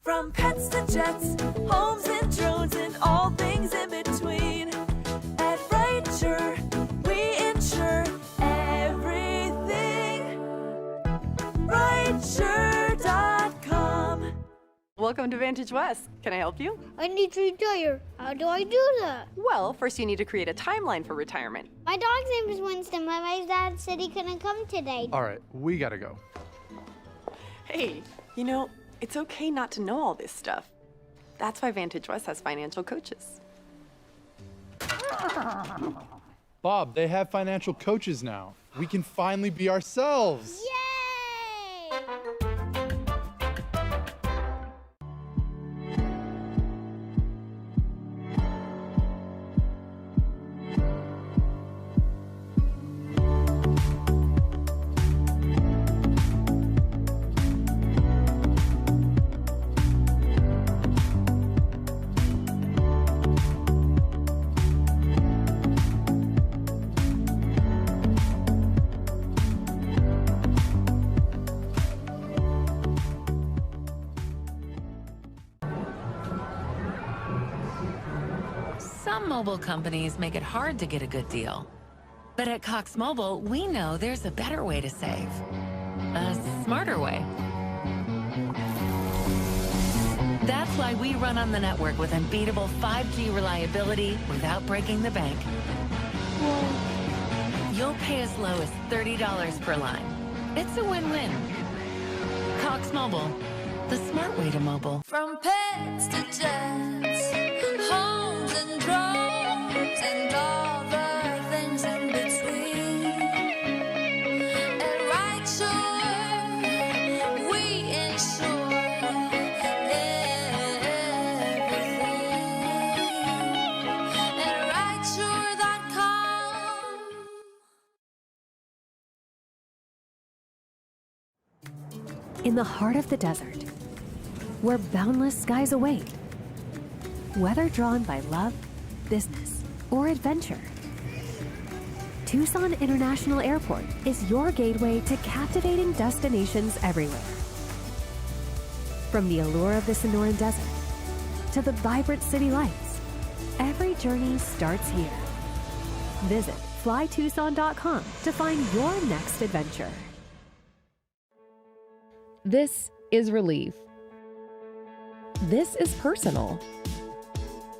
From pets to jets, homes and drones, and all things in between. At Richer, we insure everything. Richer.com. Welcome to Vantage West. Can I help you? I need to retire. How do I do that? Well, first you need to create a timeline for retirement. My dog's name is Winston, but my dad said he couldn't come today. All right, we gotta go. Hey, you know, it's okay not to know all this stuff. That's why Vantage West has financial coaches. Bob, they have financial coaches now. We can finally be ourselves. Yay! Some mobile companies make it hard to get a good deal. But at Cox Mobile, we know there's a better way to save. A smarter way. That's why we run on the network with unbeatable 5G reliability without breaking the bank. You'll pay as low as $30 per line. It's a win-win. Cox Mobile, the smart way to mobile. From pets to jets, homes and drones, and all the things in between. At Richer, we insure everything. At Richer.com. In the heart of the desert, where boundless skies await, whether drawn by love, business, or adventure, Tucson International Airport is your gateway to captivating destinations everywhere. From the allure of the Sonoran Desert to the vibrant city lights, every journey starts here. Visit flytucson.com to find your next adventure. This is relief. This is personal.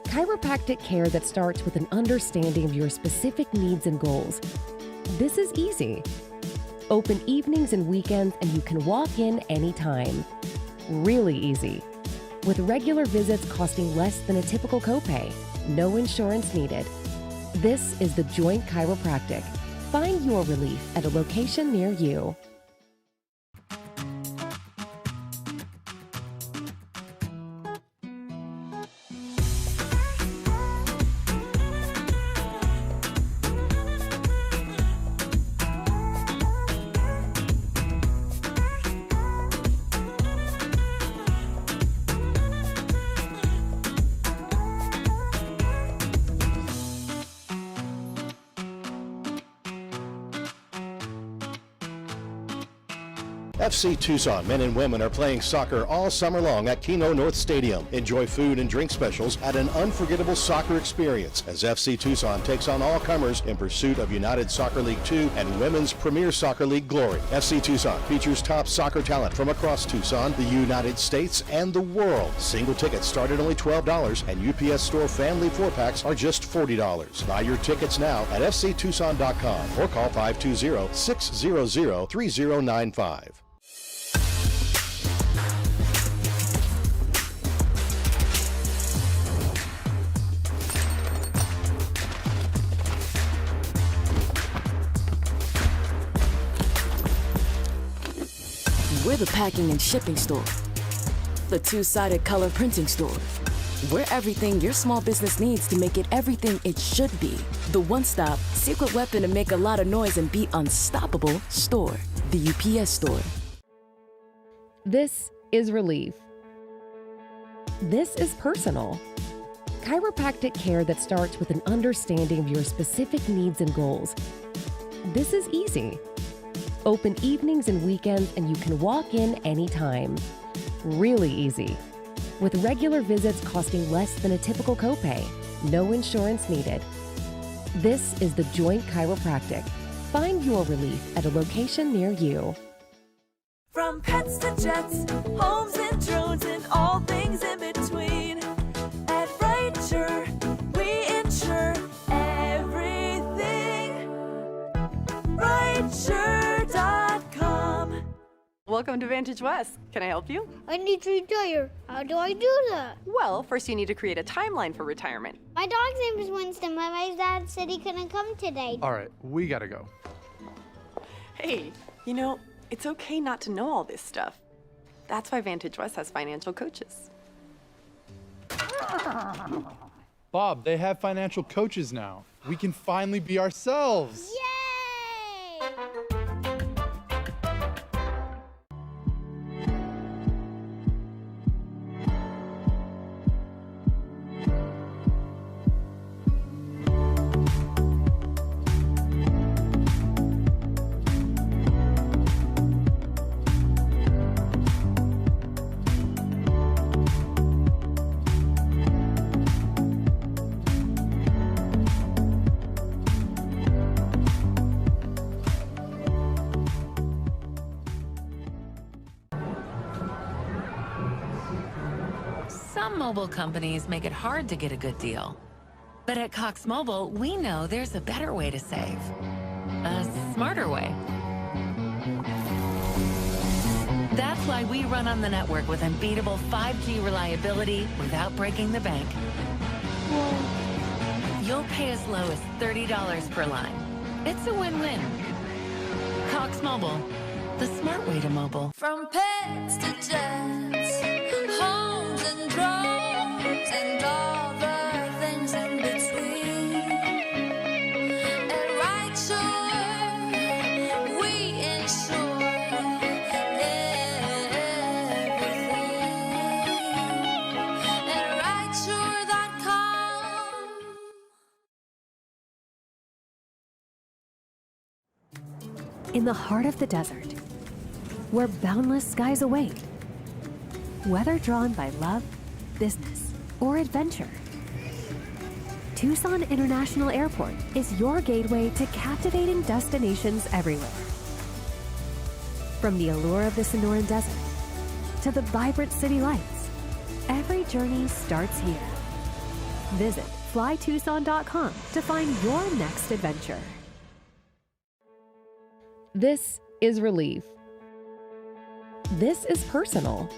Chiropractic care that starts with an understanding of your specific needs and goals. This is easy. Open evenings and weekends, and you can walk in anytime. Really easy. With regular visits costing less than a typical copay. No insurance needed. This is the Joint Chiropractic. Find your relief at a location near you. FC Tucson men and women are playing soccer all summer long at Keno North Stadium. Enjoy food and drink specials at an unforgettable soccer experience as FC Tucson takes on all comers in pursuit of United Soccer League 2 and Women's Premier Soccer League glory. FC Tucson features top soccer talent from across Tucson, the United States, and the world. Single tickets start at only $12 and UPS Store family 4-packs are just $40. Buy your tickets now at fctucson.com or call 520-600-3095. We're the packing and shipping store, the two-sided color printing store. We're everything your small business needs to make it everything it should be. The one-stop, secret weapon to make a lot of noise and be unstoppable store, the UPS store. This is relief. This is personal. Chiropractic care that starts with an understanding of your specific needs and goals. This is easy. Open evenings and weekends, and you can walk in anytime. Really easy. with regular visits costing less than a typical copay. No insurance needed. This is the Joint Chiropractic. Find your relief at a location near you. From pets to jets, homes and drones, and all things in between. At Richer, we insure everything. Richer.com. Welcome to Vantage West. Can I help you? I need to retire. How do I do that? Well, first you need to create a timeline for retirement. My dog's name is Winston, but my dad said he couldn't come today. All right, we gotta go. Hey, it's okay not to know all this stuff. That's why Vantage West has financial coaches. Bob, they have financial coaches now. We can finally be ourselves. Yay! Some mobile companies make it hard to get a good deal. But at Cox Mobile, we know there's a better way to save. A smarter way. That's why we run on the network with unbeatable 5G reliability without breaking the bank. You'll pay as low as $30 per line. It's a win-win. Cox Mobile, the smart way to mobile. From pets to jets, homes and drones, and all the things in between. At Richer, we insure everything. At Richer.com. In the heart of the desert, where boundless skies await, whether drawn by love, business, or adventure, Tucson International Airport is your gateway to captivating destinations everywhere. From the allure of the Sonoran Desert to the vibrant city lights, every journey starts here. Visit flytucson.com to find your next adventure. This is relief. This is personal.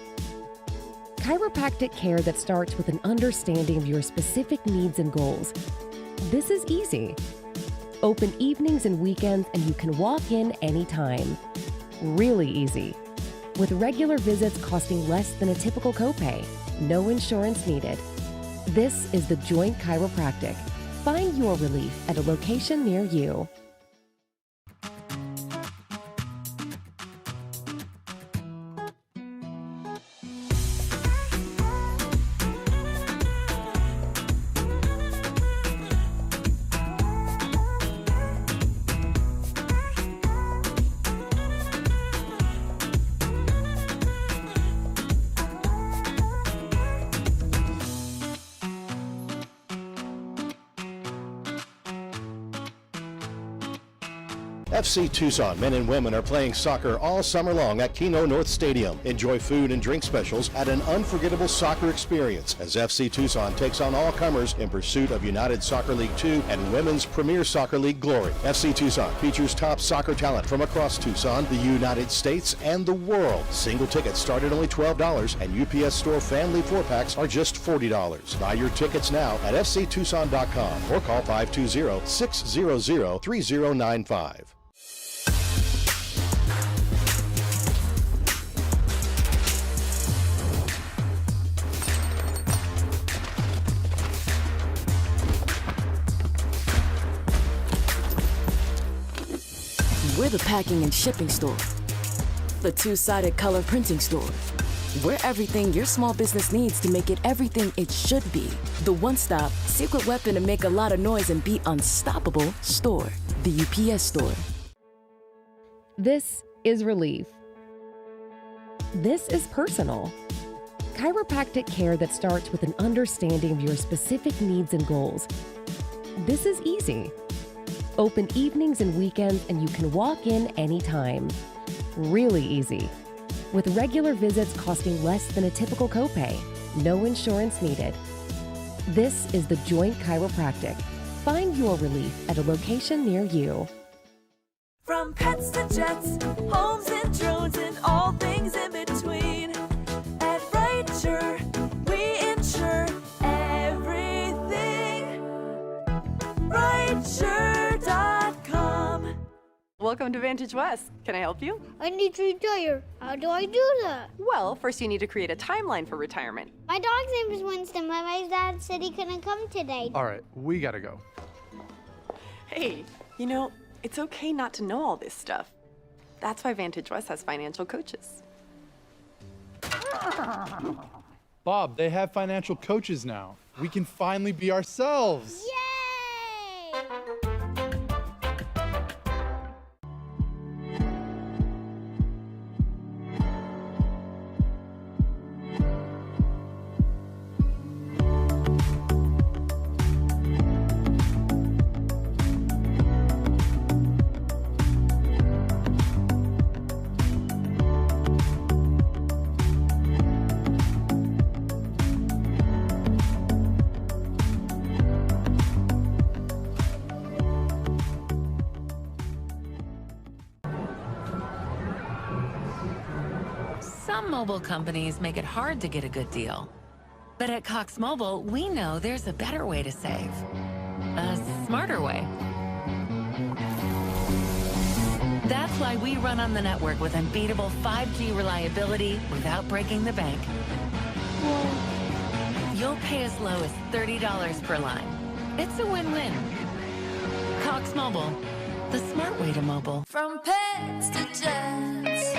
Chiropractic care that starts with an understanding of your specific needs and goals. This is easy. Open evenings and weekends, and you can walk in anytime. Really easy. With regular visits costing less than a typical copay. No insurance needed. This is the Joint Chiropractic. Find your relief at a location near you. FC Tucson men and women are playing soccer all summer long at Keno North Stadium. Enjoy food and drink specials at an unforgettable soccer experience as FC Tucson takes on all comers in pursuit of United Soccer League 2 and Women's Premier Soccer League glory. FC Tucson features top soccer talent from across Tucson, the United States, and the world. Single tickets start at only $12 and UPS Store family 4-packs are just $40. Buy your tickets now at fctucson.com or call 520-600-3095. We're the packing and shipping store, the two-sided color printing store. We're everything your small business needs to make it everything it should be. The one-stop, secret weapon to make a lot of noise and be unstoppable store, the UPS Store. This is relief. This is personal. Chiropractic care that starts with an understanding of your specific needs and goals. This is easy. Open evenings and weekends, and you can walk in anytime. Really easy. With regular visits costing less than a typical copay. No insurance needed. This is the Joint Chiropractic. Find your relief at a location near you. From pets to jets, homes and drones, and all things in between. At Richer, we insure everything. Richer.com. Welcome to Vantage West. Can I help you? I need to retire. How do I do that? Well, first you need to create a timeline for retirement. My dog's name is Winston, but my dad said he couldn't come today. All right, we gotta go. Hey, it's okay not to know all this stuff. That's why Vantage West has financial coaches. Bob, they have financial coaches now. We can finally be ourselves. Yay! Some mobile companies make it hard to get a good deal. But at Cox Mobile, we know there's a better way to save. A smarter way. That's why we run on the network with unbeatable 5G reliability without breaking the bank. You'll pay as low as $30 per line. It's a win-win. Cox Mobile, the smart way to mobile. From pets to jets,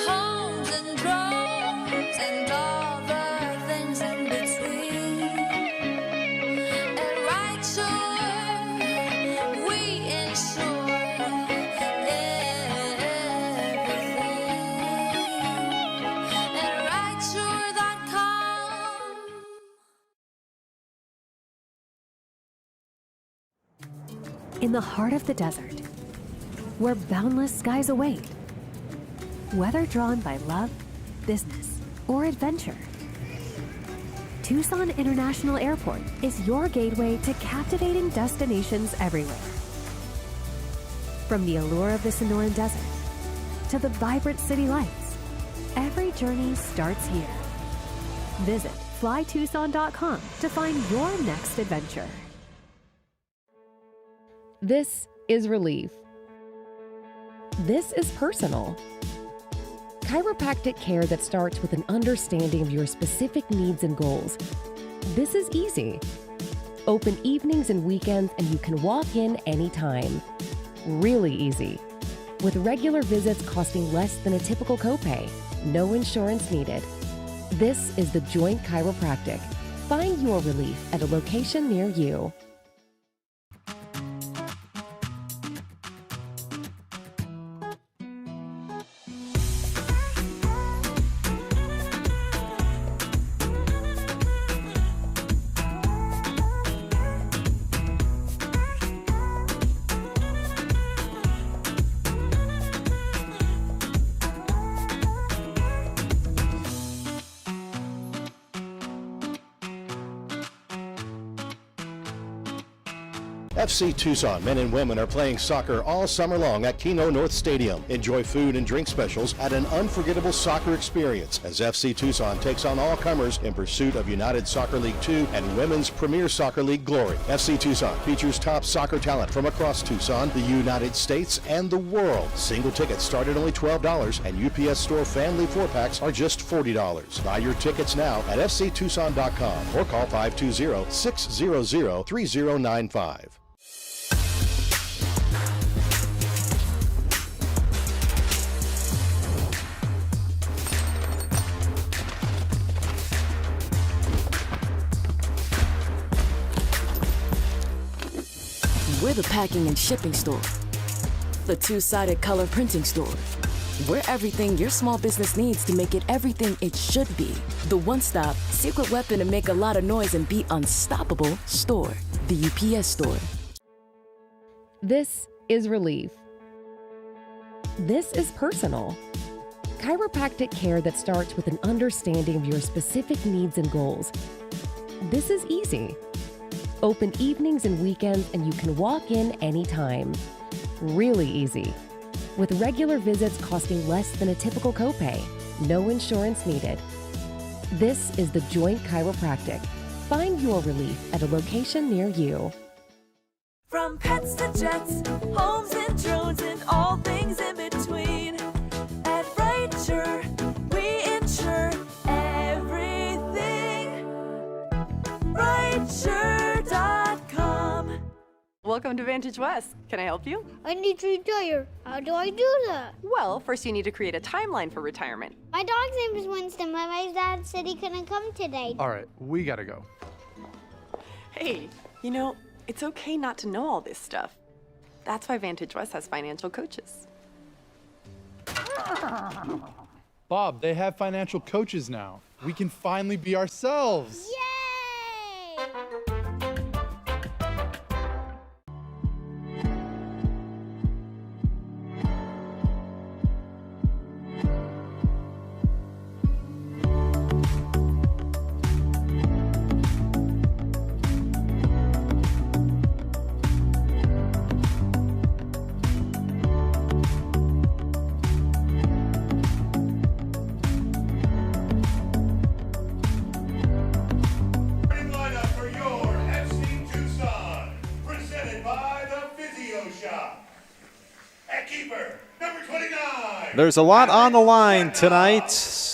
homes and drones, and all the things in between. At Richer, we insure everything. At Richer.com. In the heart of the desert, where boundless skies await, whether drawn by love, business, or adventure, Tucson International Airport is your gateway to captivating destinations everywhere. From the allure of the Sonoran Desert to the vibrant city lights, every journey starts here. Visit flytucson.com to find your next adventure. This is relief. This is personal. Chiropractic care that starts with an understanding of your specific needs and goals. This is easy. Open evenings and weekends, and you can walk in anytime. Really easy. With regular visits costing less than a typical copay. No insurance needed. This is the Joint Chiropractic. Find your relief at a location near you. FC Tucson men and women are playing soccer all summer long at Keno North Stadium. Enjoy food and drink specials at an unforgettable soccer experience as FC Tucson takes on all comers in pursuit of United Soccer League 2 and Women's Premier Soccer League glory. FC Tucson features top soccer talent from across Tucson, the United States, and the world. Single tickets start at only $12, and UPS Store family 4-packs are just $40. Buy your tickets now at fctucson.com or call 520-600-3095. We're the packing and shipping store, the two-sided color printing store. We're everything your small business needs to make it everything it should be. The one-stop, secret weapon to make a lot of noise and be unstoppable store. The UPS Store. This is relief. This is personal. Chiropractic care that starts with an understanding of your specific needs and goals. This is easy. Open evenings and weekends, and you can walk in anytime. Really easy. With regular visits costing less than a typical copay. No insurance needed. This is the Joint Chiropractic. Find your relief at a location near you. From pets to jets, homes and drones, and all things in between. At Richer, we insure everything. Richer.com. Welcome to Vantage West. Can I help you? I need to retire. How do I do that? Well, first you need to create a timeline for retirement. My dog's name is Winston, but my dad said he couldn't come today. All right, we gotta go. Hey, it's okay not to know all this stuff. That's why Vantage West has financial coaches. Bob, they have financial coaches now. We can finally be ourselves. Yay! Lineup for your FC Tucson, presented by the Physio Shop. At keeper, number 29. There's a lot on the line tonight.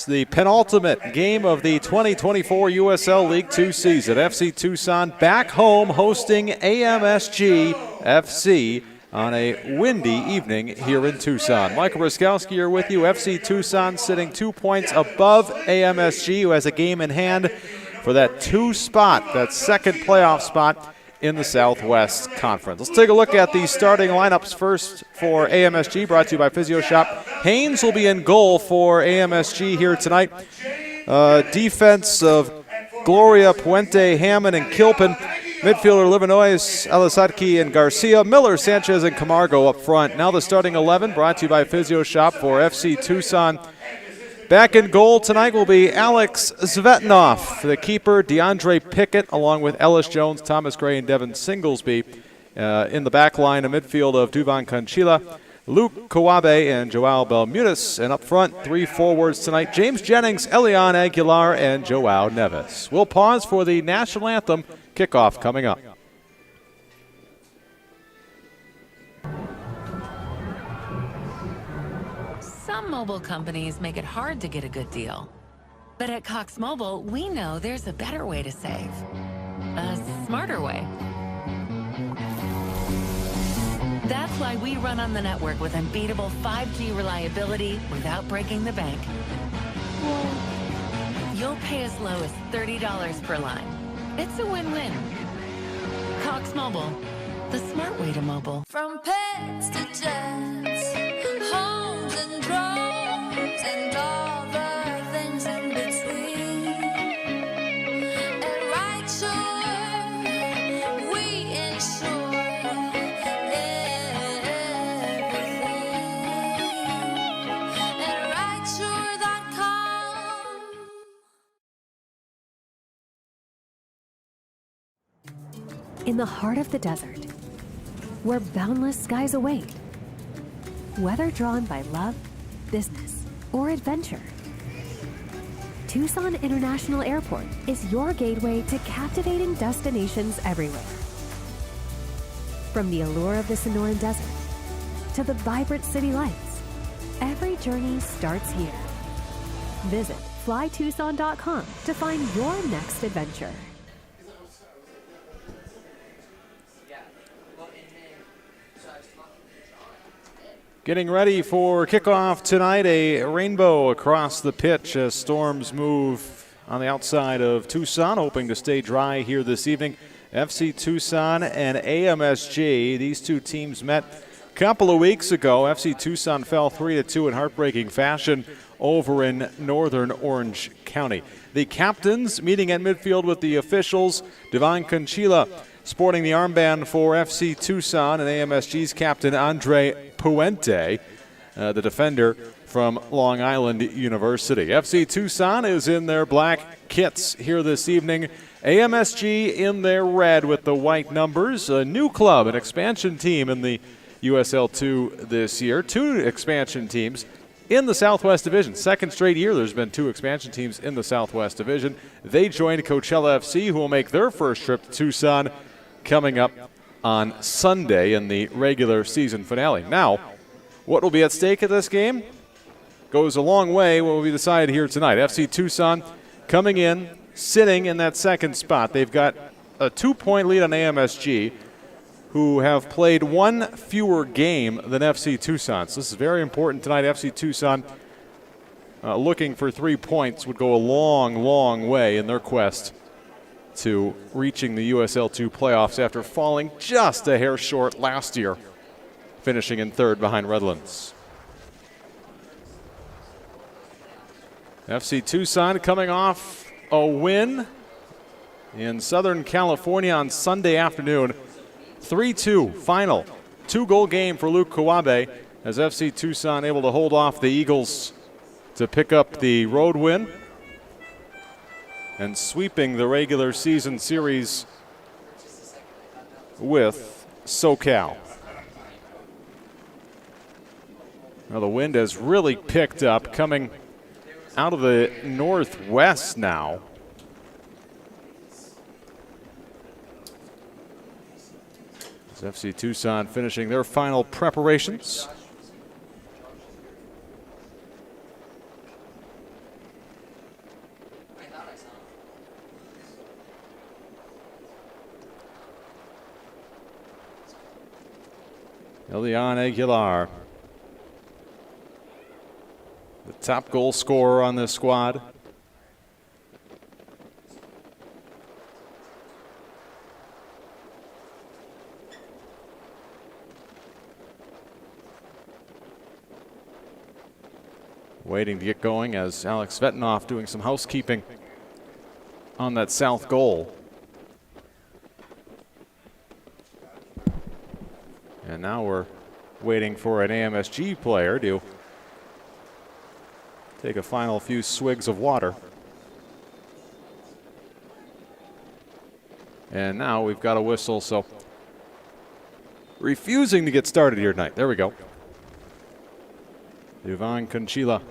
The penultimate game of the 2024 USL League 2 season. FC Tucson back home hosting AMSG FC on a windy evening here in Tucson. Michael Bruskowski here with you. FC Tucson sitting 2 points above AMSG, who has a game in hand for that that second playoff spot in the Southwest Conference. Let's take a look at the starting lineups first for AMSG, brought to you by Physio Shop. Haynes will be in goal for AMSG here tonight. Defense of Gloria, Puente, Hammond, and Kilpin. Midfielder Livinois, Alisatki, and Garcia. Miller, Sanchez, and Camargo up front. Now the starting 11, brought to you by Physio Shop for FC Tucson. Back in goal tonight will be Alex Zvetnov. The keeper, DeAndre Pickett, along with Ellis Jones, Thomas Gray, and Devin Singlesby. In the back line, a midfield of Duvan Conchila, Luke Kawabe, and Joao Belmunis. And up front, 3 forwards tonight, James Jennings, Elian Aguilar, and Joao Neves. We'll pause for the national anthem kickoff coming up. Some mobile companies make it hard to get a good deal. But at Cox Mobile, we know there's a better way to save. A smarter way. That's why we run on the network with unbeatable 5G reliability without breaking the bank. You'll pay as low as $30 per line. It's a win-win. Cox Mobile, the smart way to mobile. From pets to jets, homes and drones, and all the things in between. At Richer, we insure everything. At Richer.com. In the heart of the desert, where boundless skies await, whether drawn by love, business, or adventure, Tucson International Airport is your gateway to captivating destinations everywhere. From the allure of the Sonoran Desert to the vibrant city lights, every journey starts here. Visit flytucson.com to find your next adventure. Getting ready for kickoff tonight, a rainbow across the pitch as storms move on the outside of Tucson, hoping to stay dry here this evening. FC Tucson and AMSG, these two teams met couple of weeks ago, FC Tucson fell 3-2 in heartbreaking fashion over in northern Orange County. The captains meeting at midfield with the officials. Devon Conchila sporting the armband for FC Tucson, and AMSG's captain Andre Puente, the defender from Long Island University. FC Tucson is in their black kits here this evening. AMSG in their red with the white numbers. A new club, an expansion team in the USL 2 this year. 2 expansion teams in the Southwest Division. Second straight year there's been 2 expansion teams in the Southwest Division. They joined Coachella FC, who will make their first trip to Tucson coming up on Sunday in the regular season finale. Now, what will be at stake at this game goes a long way what will be decided here tonight. FC Tucson coming in, sitting in that second spot. They've got a 2-point lead on AMSG, who have played 1 fewer game than FC Tucson. So this is very important tonight. FC Tucson looking for 3 points would go a long, long way in their quest to reaching the USL 2 playoffs after falling just a hair short last year, finishing in 3rd behind Redlands. FC Tucson coming off a win in Southern California on Sunday afternoon. 3-2 final. 2-goal game for Luke Kawabe as FC Tucson able to hold off the Eagles to pick up the road win and sweeping the regular season series with SoCal. Now the wind has really picked up, coming out of the northwest now. As FC Tucson finishing their final preparations. Elian Aguilar, the top goal scorer on this squad. Waiting to get going as Alex Vetnoff doing some housekeeping on that south goal. And now we're waiting for an AMSG player to take a final few swigs of water. And now we've got a whistle, so refusing to get started here tonight. There we go. Devon Conchila.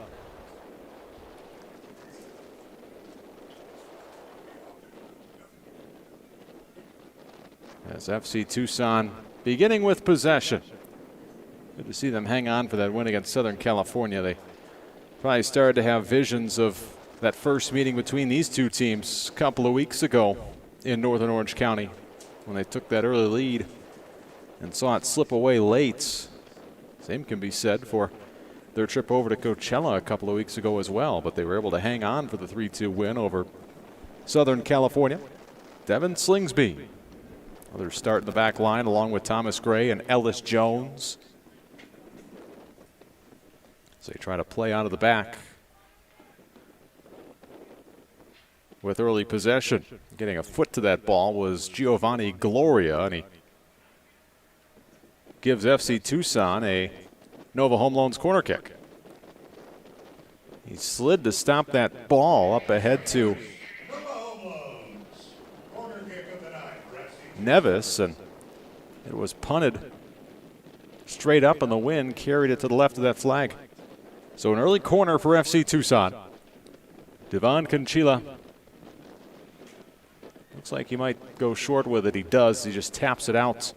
As FC Tucson beginning with possession. Good to see them hang on for that win against Southern California. They probably started to have visions of that first meeting between these two teams a couple of weeks ago in northern Orange County when they took that early lead and saw it slip away late. Same can be said for their trip over to Coachella a couple of weeks ago as well, but they were able to hang on for the 3-2 win over Southern California. Devin Slingsby, another start in the back line along with Thomas Gray and Ellis Jones. So they try to play out of the back with early possession. Getting a foot to that ball was Giovanni Gloria, and he gives FC Tucson a Nova Home Loans corner kick. He slid to stop that ball up ahead to Nevis, and it was punted straight up in the wind, carried it to the left of that flag. So an early corner for FC Tucson. Devon Conchila. Looks like he might go short with it. He does. He just taps it out.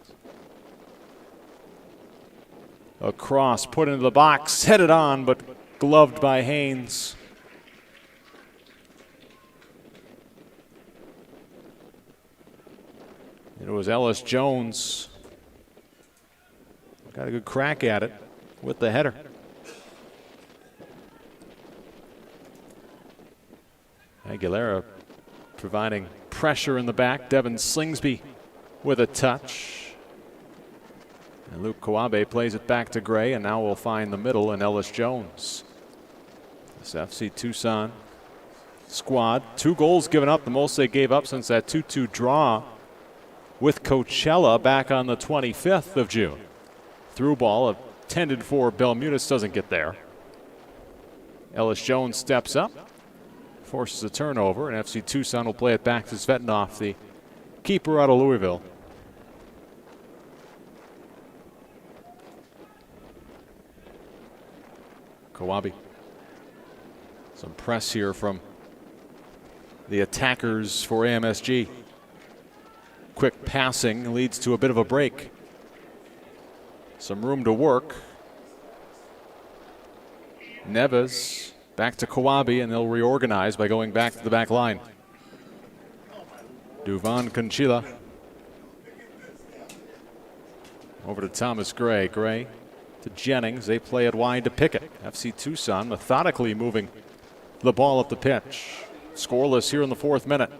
A cross put into the box, headed on, but gloved by Haynes. It was Ellis Jones. Got a good crack at it with the header. Aguilera providing pressure in the back. Devin Slingsby with a touch. And Luke Kawabe plays it back to Gray, and now we'll find the middle in Ellis Jones. This FC Tucson squad, 2 goals given up, the most they gave up since that 2-2 draw with Coachella back on the 25th of June. Through ball intended for Belmutis, doesn't get there. Ellis Jones steps up, forces a turnover, and FC Tucson will play it back to Svetnov, the keeper out of Louisville. Kawabe. Some press here from the attackers for AMSG. Quick passing leads to a bit of a break. Some room to work. Neves back to Kawabe, and they'll reorganize by going back to the back line. Duvan Conchila. Over to Thomas Gray. Gray to Jennings. They play it wide to Pickett. FC Tucson methodically moving the ball up the pitch. Scoreless here in the 4th minute.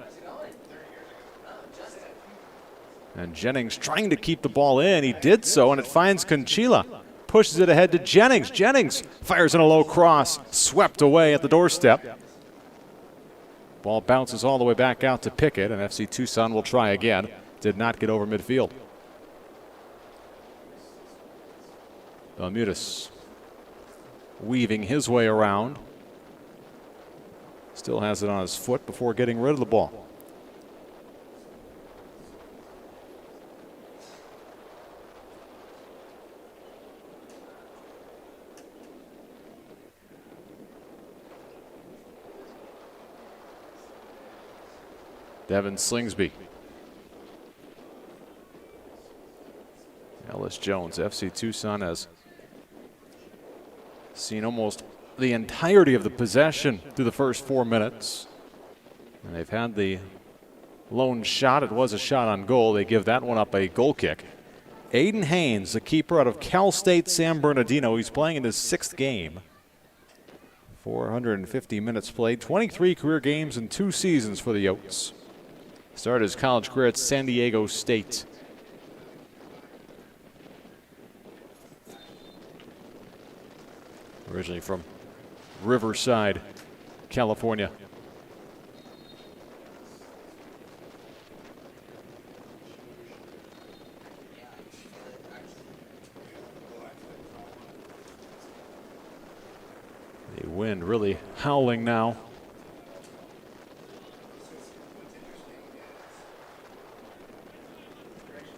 And Jennings trying to keep the ball in. He did so, and it finds Conchila. Pushes it ahead to Jennings. Jennings fires in a low cross. Swept away at the doorstep. Ball bounces all the way back out to Pickett, and FC Tucson will try again. Did not get over midfield. Belmutis weaving his way around. Still has it on his foot before getting rid of the ball. Devin Slingsby. Ellis Jones. FC Tucson has seen almost the entirety of the possession through the first 4 minutes. And they've had the lone shot. It was a shot on goal. They give that one up a goal kick. Aiden Haynes, the keeper out of Cal State San Bernardino. He's playing in his 6th game. 450 minutes played, 23 career games in 2 seasons for the Yotes. Started his college career at San Diego State. Originally from Riverside, California. The wind really howling now.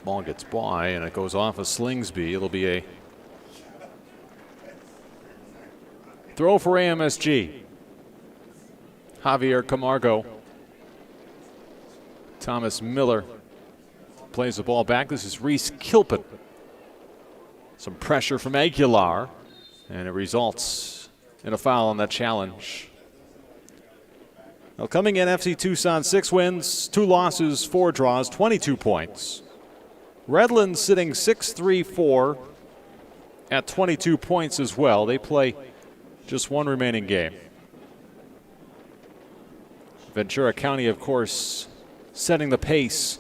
Ball gets by and it goes off of Slingsby. It'll be a throw for AMSG. Javier Camargo. Thomas Miller plays the ball back. This is Reese Kilpin. Some pressure from Aguilar, and it results in a foul on that challenge. Now coming in, FC Tucson 6 wins, 2 losses, 4 draws, 22 points. Redlands sitting 6-3-4 at 22 points as well. They play just 1 remaining game. Ventura County, of course, setting the pace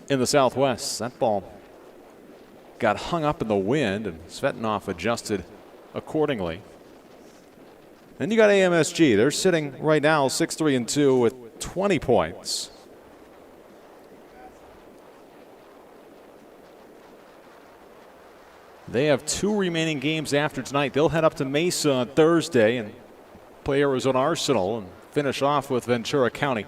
in the Southwest. That ball got hung up in the wind, and Svetnov adjusted accordingly. Then you got AMSG. They're sitting right now 6-3-2 with 20 points. They have 2 remaining games after tonight. They'll head up to Mesa on Thursday and play Arizona Arsenal and finish off with Ventura County.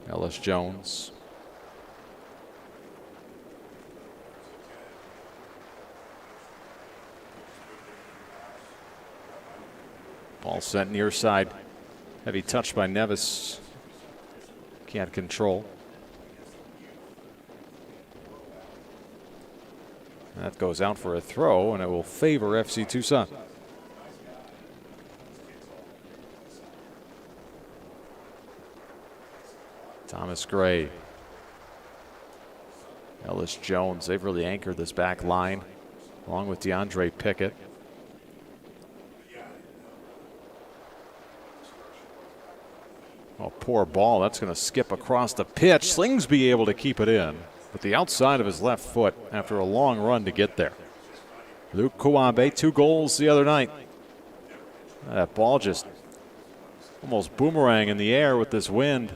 Ellis Jones. Ball sent near side. Heavy touch by Nevis. Can't control. That goes out for a throw, and it will favor FC Tucson. Thomas Gray Ellis Jones, they've really anchored this back line, along with DeAndre Pickett. Oh, poor ball. That's going to skip across the pitch. Slingsby able to keep it in with the outside of his left foot after a long run to get there. Luke Kuwabe, 2 goals the other night. That ball just almost boomerang in the air with this wind.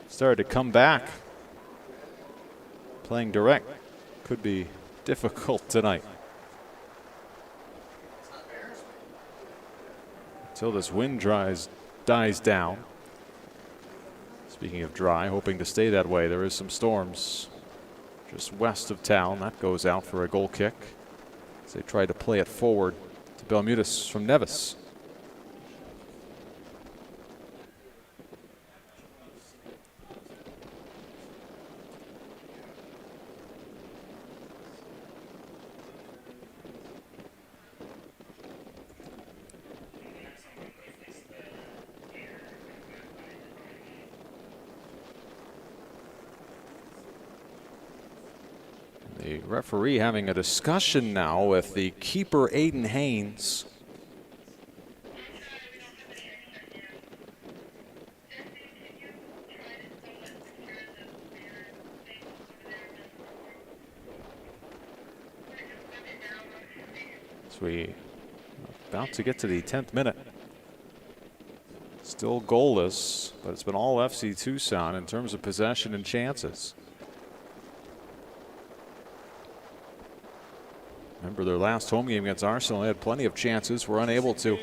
Started to come back. Playing direct could be difficult tonight. Until this wind dies down. Speaking of dry, hoping to stay that way, there is some storms just west of town. That goes out for a goal kick as they try to play it forward to Belmutis from Nevis. The referee having a discussion now with the keeper, Aiden Haynes. So we about to get to the 10th minute. Still goalless, but it's been all FC Tucson in terms of possession and chances. Remember their last home game against Arsenal, they had plenty of chances, were unable to.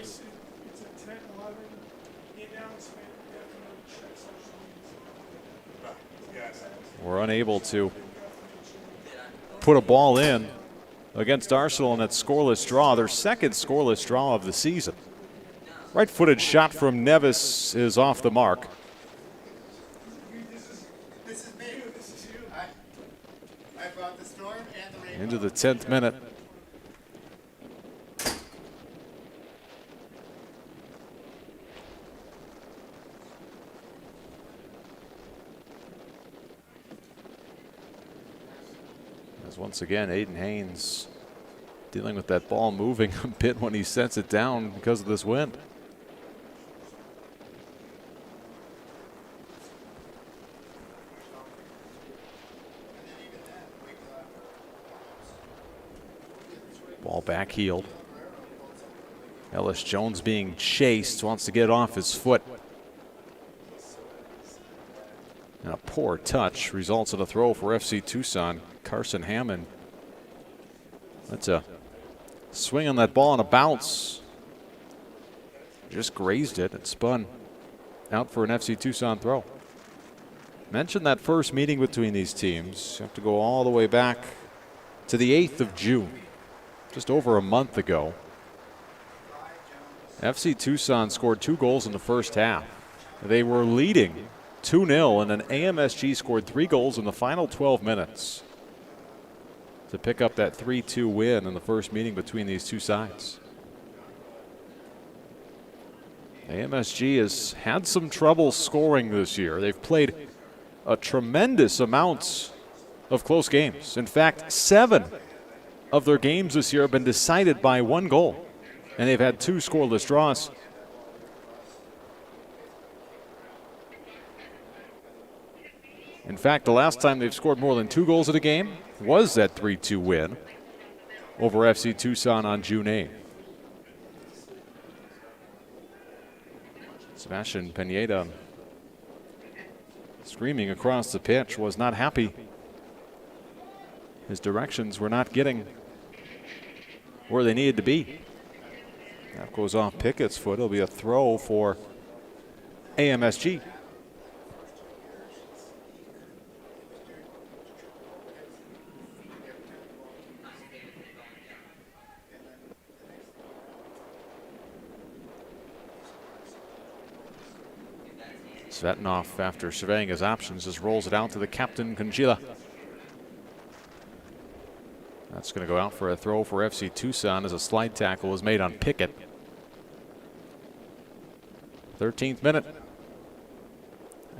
Were unable to put a ball in against Arsenal in that scoreless draw, their second scoreless draw of the season. Right-footed shot from Nevis is off the mark. Into the 10th minute. As once again, Aiden Haynes dealing with that ball moving a bit when he sets it down because of this wind. Ball back heeled. Ellis Jones being chased, wants to get off his foot. And a poor touch results in a throw for FC Tucson. Carson Hammond. That's a swing on that ball and a bounce. Just grazed it. It spun out for an FC Tucson throw. Mentioned that first meeting between these teams. You have to go all the way back to the 8th of June. Just over a month ago. FC Tucson scored 2 goals in the first half. They were leading 2-0, and then AMSG scored 3 goals in the final 12 minutes to pick up that 3-2 win in the first meeting between these two sides. AMSG has had some trouble scoring this year. They've played a tremendous amount of close games. In fact, 7 of their games this year have been decided by 1 goal, and they've had 2 scoreless draws. In fact, the last time they've scored more than 2 goals in a game was that 3-2 win over FC Tucson on June 8th. Sebastian Pineda screaming across the pitch, was not happy. His directions were not getting where they needed to be. That goes off Pickett's foot. It'll be a throw for AMSG. Svetnov, after surveying his options, just rolls it out to the captain, Conchila. That's going to go out for a throw for FC Tucson as a slide tackle was made on Pickett. 13th minute.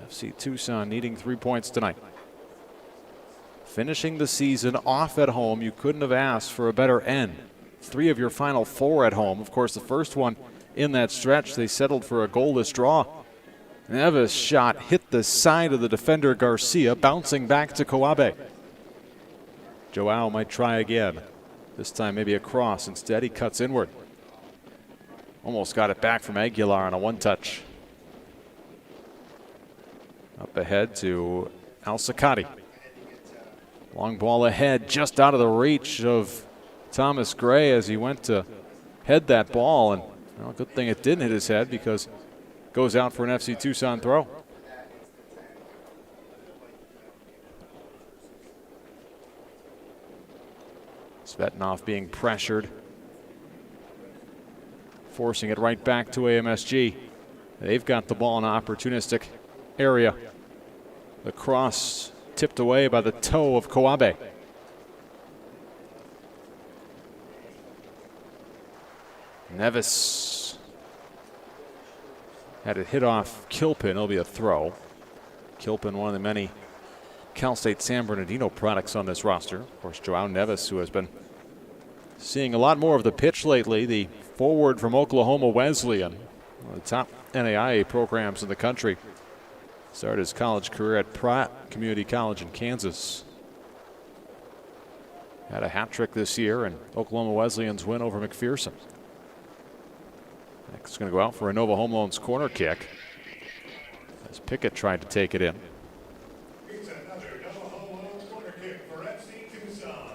FC Tucson needing 3 points tonight. finishing the season off at home. You couldn't have asked for a better end. 3 of your final 4 at home. Of course, the first one in that stretch, they settled for a goalless draw. Neves' shot hit the side of the defender Garcia, bouncing back to Kawabe. Joao might try again. This time maybe a cross. Instead, he cuts inward. Almost got it back from Aguilar on a one-touch. Up ahead to Al-Sakati. Long ball ahead, just out of the reach of Thomas Gray as he went to head that ball. And well, good thing it didn't hit his head because it goes out for an FC Tucson throw. Svetnov being pressured, forcing it right back to AMSG. They've got the ball in an opportunistic area. The cross tipped away by the toe of Kawabe. Neves had it hit off Kilpin. It'll be a throw. Kilpin, one of the many Cal State San Bernardino products on this roster. Of course, Joao Neves, who has been seeing a lot more of the pitch lately, the forward from Oklahoma Wesleyan, one of the top NAIA programs in the country. Started his college career at Pratt Community College in Kansas. Had a hat trick this year in Oklahoma Wesleyan's win over McPherson. Next is going to go out for a Nova Home Loans corner kick as Pickett tried to take it in. It's another Nova Home Loans corner kick for FC Tucson.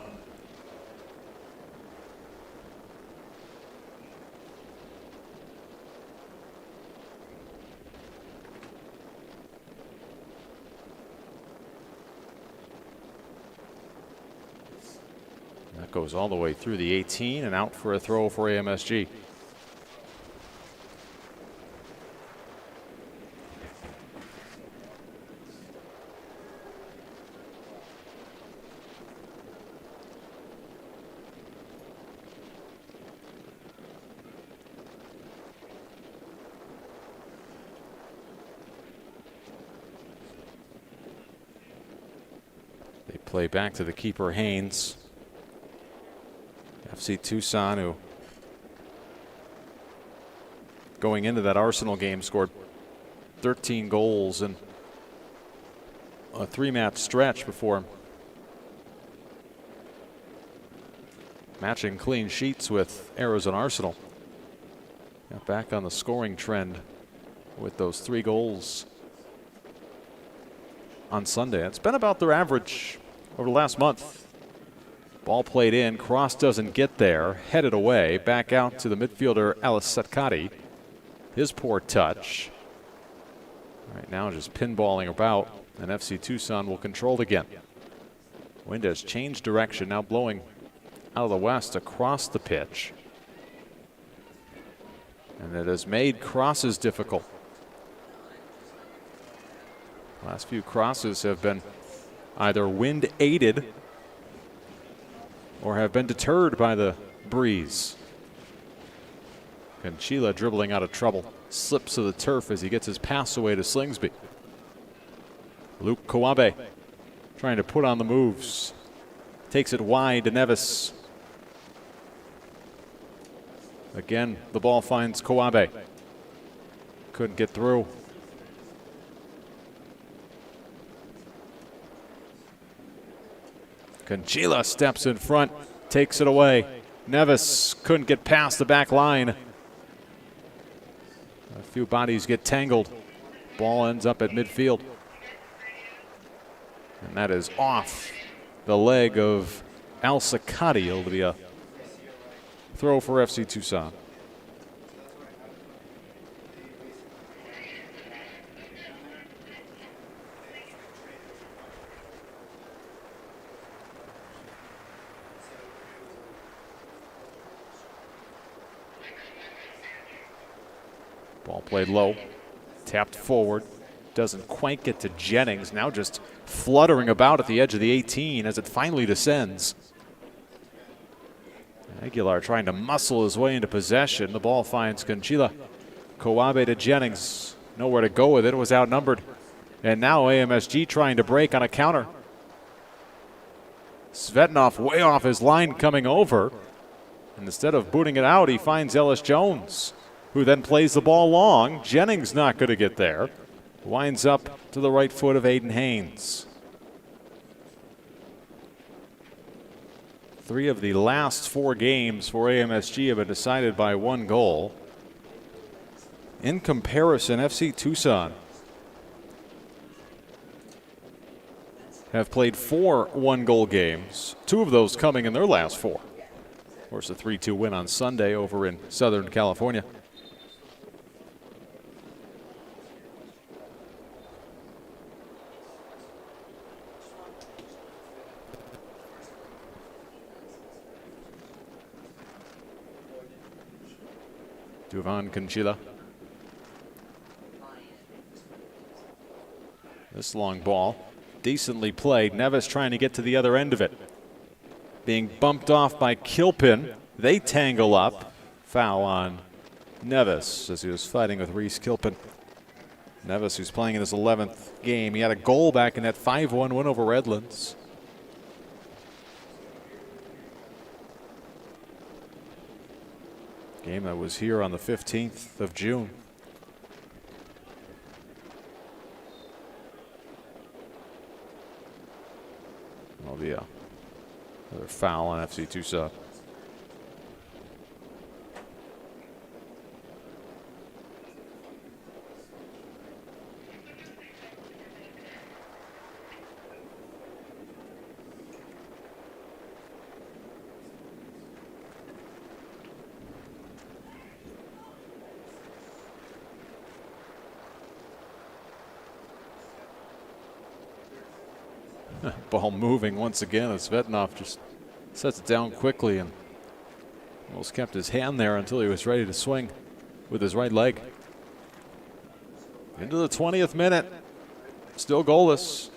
That goes all the way through the 18 and out for a throw for AMSG. They play back to the keeper, Haynes. FC Tucson, who going into that Arsenal game scored 13 goals in a 3-match stretch before matching clean sheets with Arrows and Arsenal. Got back on the scoring trend with those 3 goals on Sunday. It's been about their average over the last month. Ball played in, cross doesn't get there, headed away, back out to the midfielder Al-Sakati. His poor touch. Right now just pinballing about, and FC Tucson will control again. Wind has changed direction, now blowing out of the west across the pitch. And it has made crosses difficult. Last few crosses have been either wind aided or have been deterred by the breeze. Conchila dribbling out of trouble. Slips to the turf as he gets his pass away to Slingsby. Luke Kawabe trying to put on the moves. Takes it wide to Neves. Again, the ball finds Kawabe. Couldn't get through. Conchila steps in front, takes it away. Neves couldn't get past the back line. A few bodies get tangled. Ball ends up at midfield. And that is off the leg of Al-Sakati. It'll be a throw for FC Tucson. Ball played low, tapped forward, doesn't quite get to Jennings, now just fluttering about at the edge of the 18 as it finally descends. Aguilar trying to muscle his way into possession. The ball finds Conchila. Kawabe to Jennings, nowhere to go with it, was outnumbered. And now AMSG trying to break on a counter. Svetnov way off his line coming over. And instead of booting it out, he finds Ellis Jones, who then plays the ball long. Jennings not going to get there. Winds up to the right foot of Aiden Haynes. 3 of the last 4 games for AMSG have been decided by 1 goal. In comparison, FC Tucson have played 4 one-goal games, 2 of those coming in their last 4. Of course, a 3-2 win on Sunday over in Southern California. Duvan Conchila. This long ball, decently played. Neves trying to get to the other end of it. Being bumped off by Kilpin. They tangle up. Foul on Neves as he was fighting with Reese Kilpin. Neves, who's playing in his 11th game. He had a goal back in that 5-1 win over Redlands. Game that was here on the 15th of June. That'll be another foul on FC Tucson. Ball moving once again as Svetnov just sets it down quickly and almost kept his hand there until he was ready to swing with his right leg. Into the 20th minute, still goalless.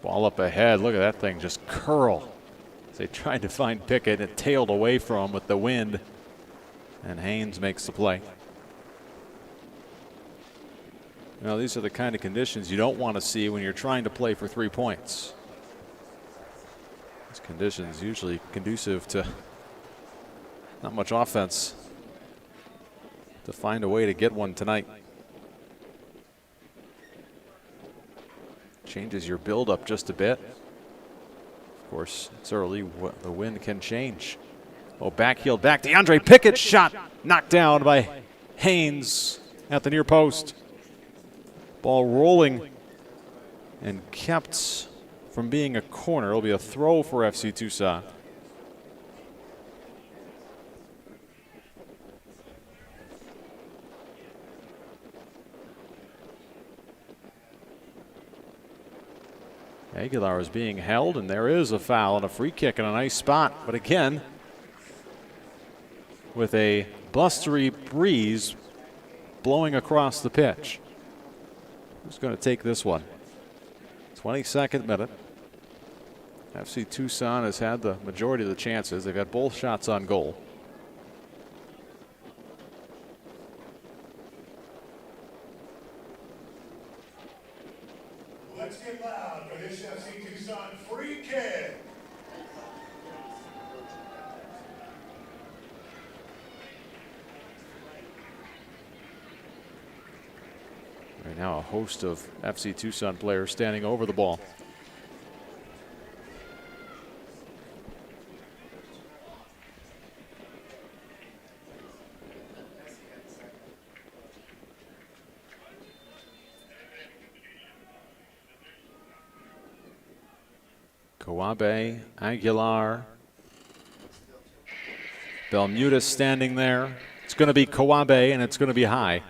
Ball up ahead. Look at that thing just curl. They tried to find Pickett. It tailed away from him with the wind. And Haynes makes the play. You know, these are the kind of conditions you don't want to see when you're trying to play for 3 points. These conditions usually conducive to not much offense. To find a way to get one tonight. Changes your build up just a bit. Of course, it's early. The wind can change. Oh, backheel back. DeAndre Pickett shot knocked down by Haynes at the near post. Ball rolling and kept from being a corner. It'll be a throw for FC Tucson. Aguilar is being held, and there is a foul and a free kick in a nice spot. But again, with a blustery breeze blowing across the pitch. Who's going to take this one? 22nd minute. FC Tucson has had the majority of the chances. They've had both shots on goal. Let's get loud for this FC Tucson free kick. Right now, a host of FC Tucson players standing over the ball. Kawabe, Aguilar, Belmuda standing there. It's going to be Kawabe, and it's going to be high.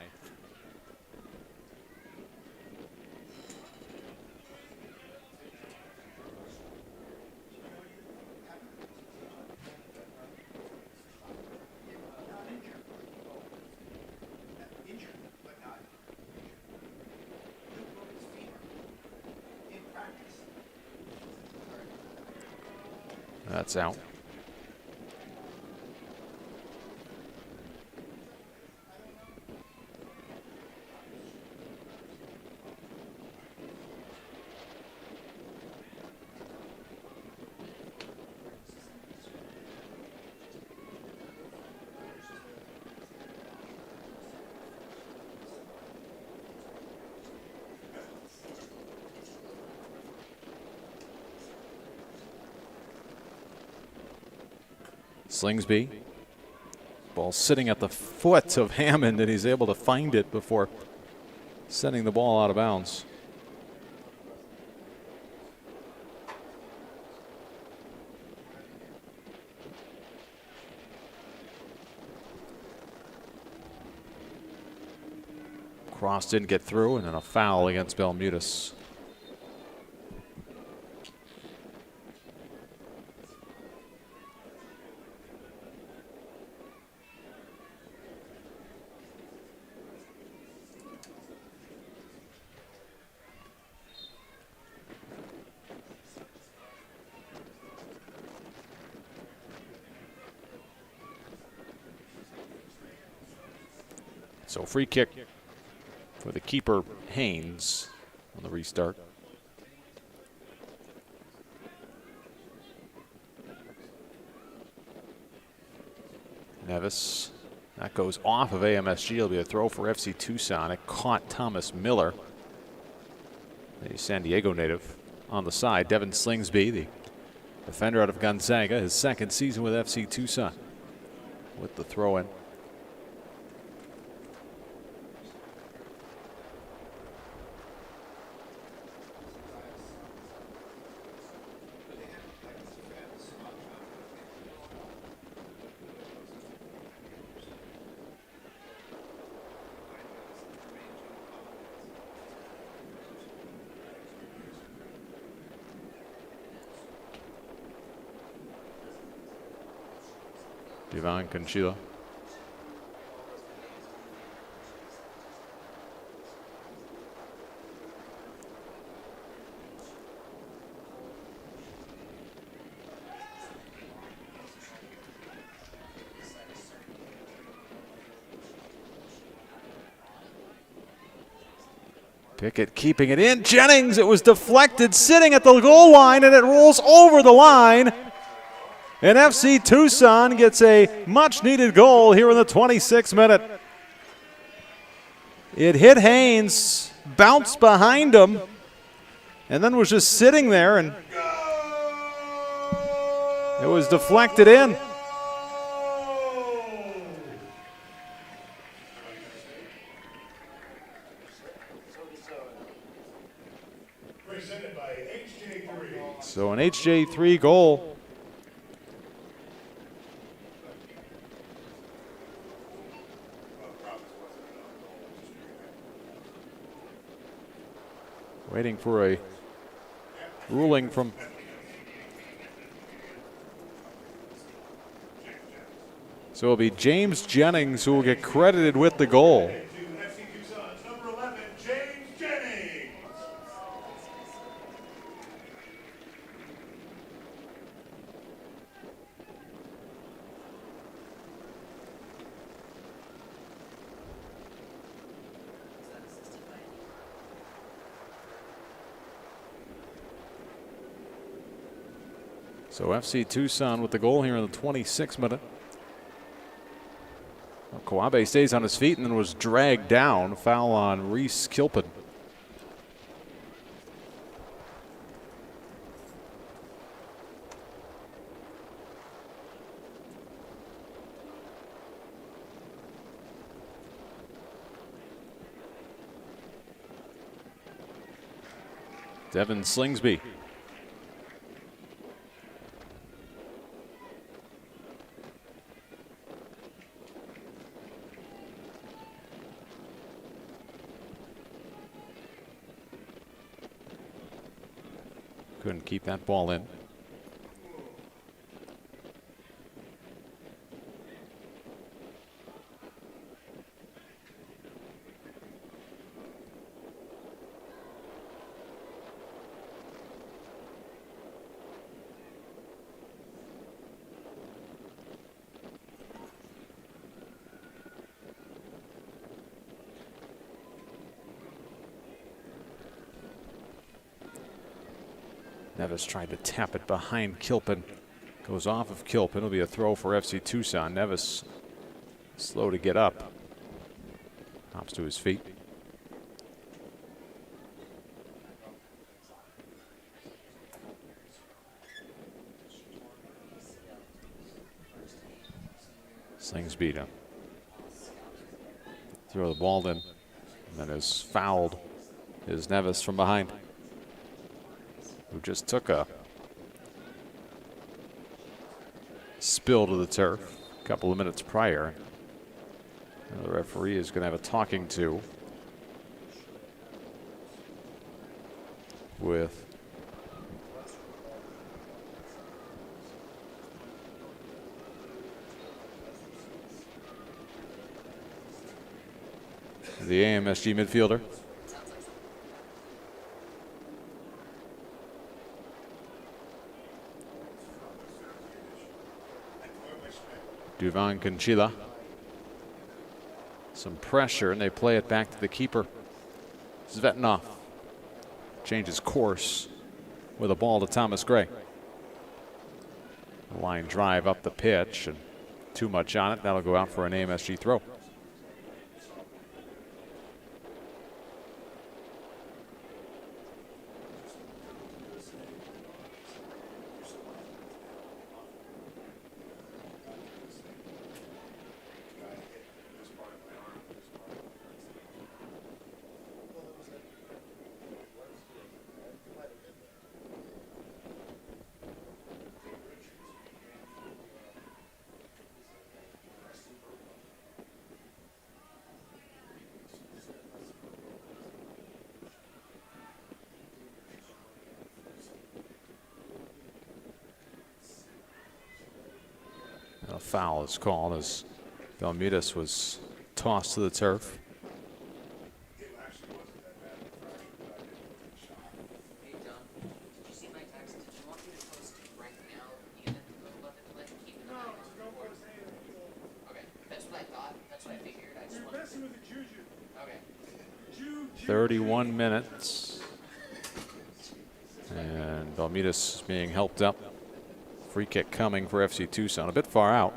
That's out. Slingsby. Ball sitting at the foot of Hammond, and he's able to find it before sending the ball out of bounds. Cross didn't get through, and then a foul against Belmutis. So free kick for the keeper, Haynes, on the restart. Nevis. That goes off of AMSG. It'll be a throw for FC Tucson. It caught Thomas Miller, the San Diego native, on the side. Devin Slingsby, the defender out of Gonzaga, his second season with FC Tucson, with the throw in. Ivan Conchila. Pickett keeping it in. Jennings, it was deflected, sitting at the goal line, and it rolls over the line. And FC Tucson gets a much-needed goal here in the 26th minute. It hit Haynes, bounced behind him, and then was just sitting there, and it was deflected in. So an HJ3 goal. Waiting for a ruling from so it'll be James Jennings who will get credited with the goal. So FC Tucson with the goal here in the 26th minute. Well, Kawabe stays on his feet and then was dragged down. Foul on Reese Kilpin. Devin Slingsby. Couldn't keep that ball in. Nevis tried to tap it behind Kilpin. Goes off of Kilpin. It'll be a throw for FC Tucson. Nevis slow to get up. Hops to his feet. Slings beat him. Throw the ball in. And then is fouled is Nevis from behind, who just took a spill to the turf a couple of minutes prior. And the referee is going to have a talking to with the AMSG midfielder. Duvan Conchila. Some pressure, and they play it back to the keeper. Zvetnov changes course with a ball to Thomas Gray. A line drive up the pitch, and too much on it. That'll go out for an AMSG throw. A foul is called as Belmidas was tossed to the turf. Okay. 31 minutes. And Belmidas is being helped up. Free kick coming for FC Tucson, a bit far out.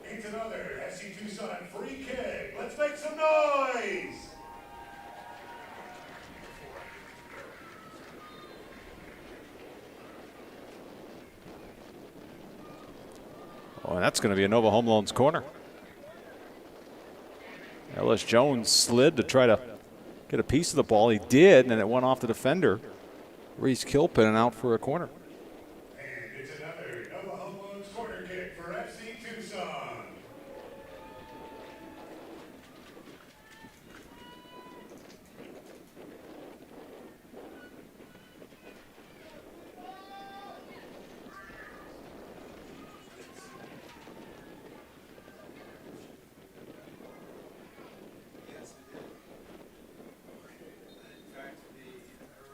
It's another FC Tucson free kick. Let's make some noise. Oh, and that's going to be a Nova Home Loans corner. Ellis Jones slid to try to get a piece of the ball. He did, and then it went off the defender, Reese Kilpin, and out for a corner. And it's another Nova Home Loans corner kick for FC Tucson.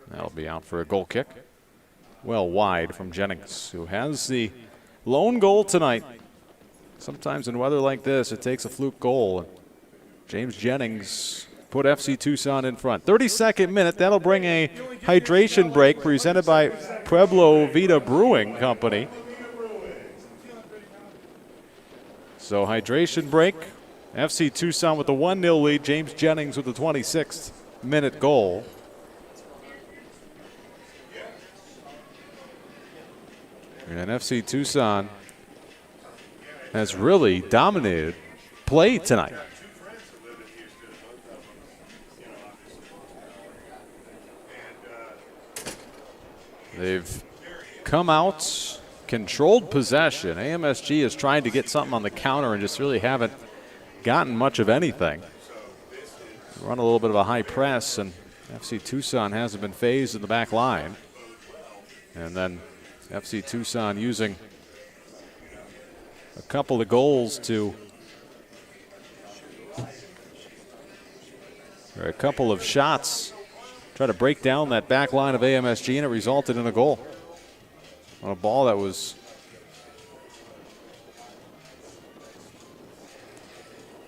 That'll be out for a goal kick. Well wide from Jennings, who has the lone goal tonight. Sometimes in weather like this, it takes a fluke goal. James Jennings put FC Tucson in front. 32nd minute, that'll bring a hydration break presented by Pueblo Vita Brewing Company. So hydration break. FC Tucson with the 1-0 lead. James Jennings with the 26th minute goal. And FC Tucson has really dominated play tonight. They've come out, controlled possession. AMSG is trying to get something on the counter and just really haven't gotten much of anything. Run a little bit of a high press, and FC Tucson hasn't been phased in the back line. And then FC Tucson using a couple of goals to, or a couple of shots, try to break down that back line of AMSG, and it resulted in a goal on a ball that was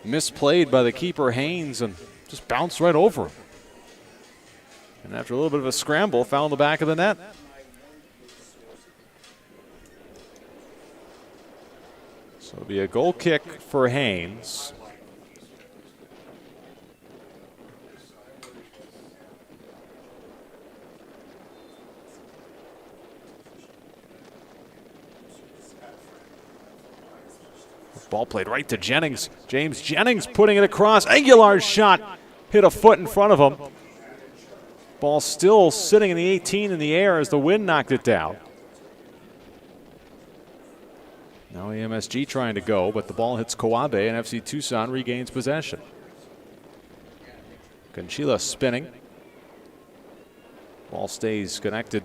misplayed by the keeper Haynes and just bounced right over him. And after a little bit of a scramble, found the back of the net. So it'll be a goal kick for Haynes. Ball played right to Jennings. James Jennings putting it across. Aguilar's shot hit a foot in front of him. Ball still sitting in the 18 in the air as the wind knocked it down. Now AMSG trying to go, but the ball hits Kawabe and FC Tucson regains possession. Conchila spinning. Ball stays connected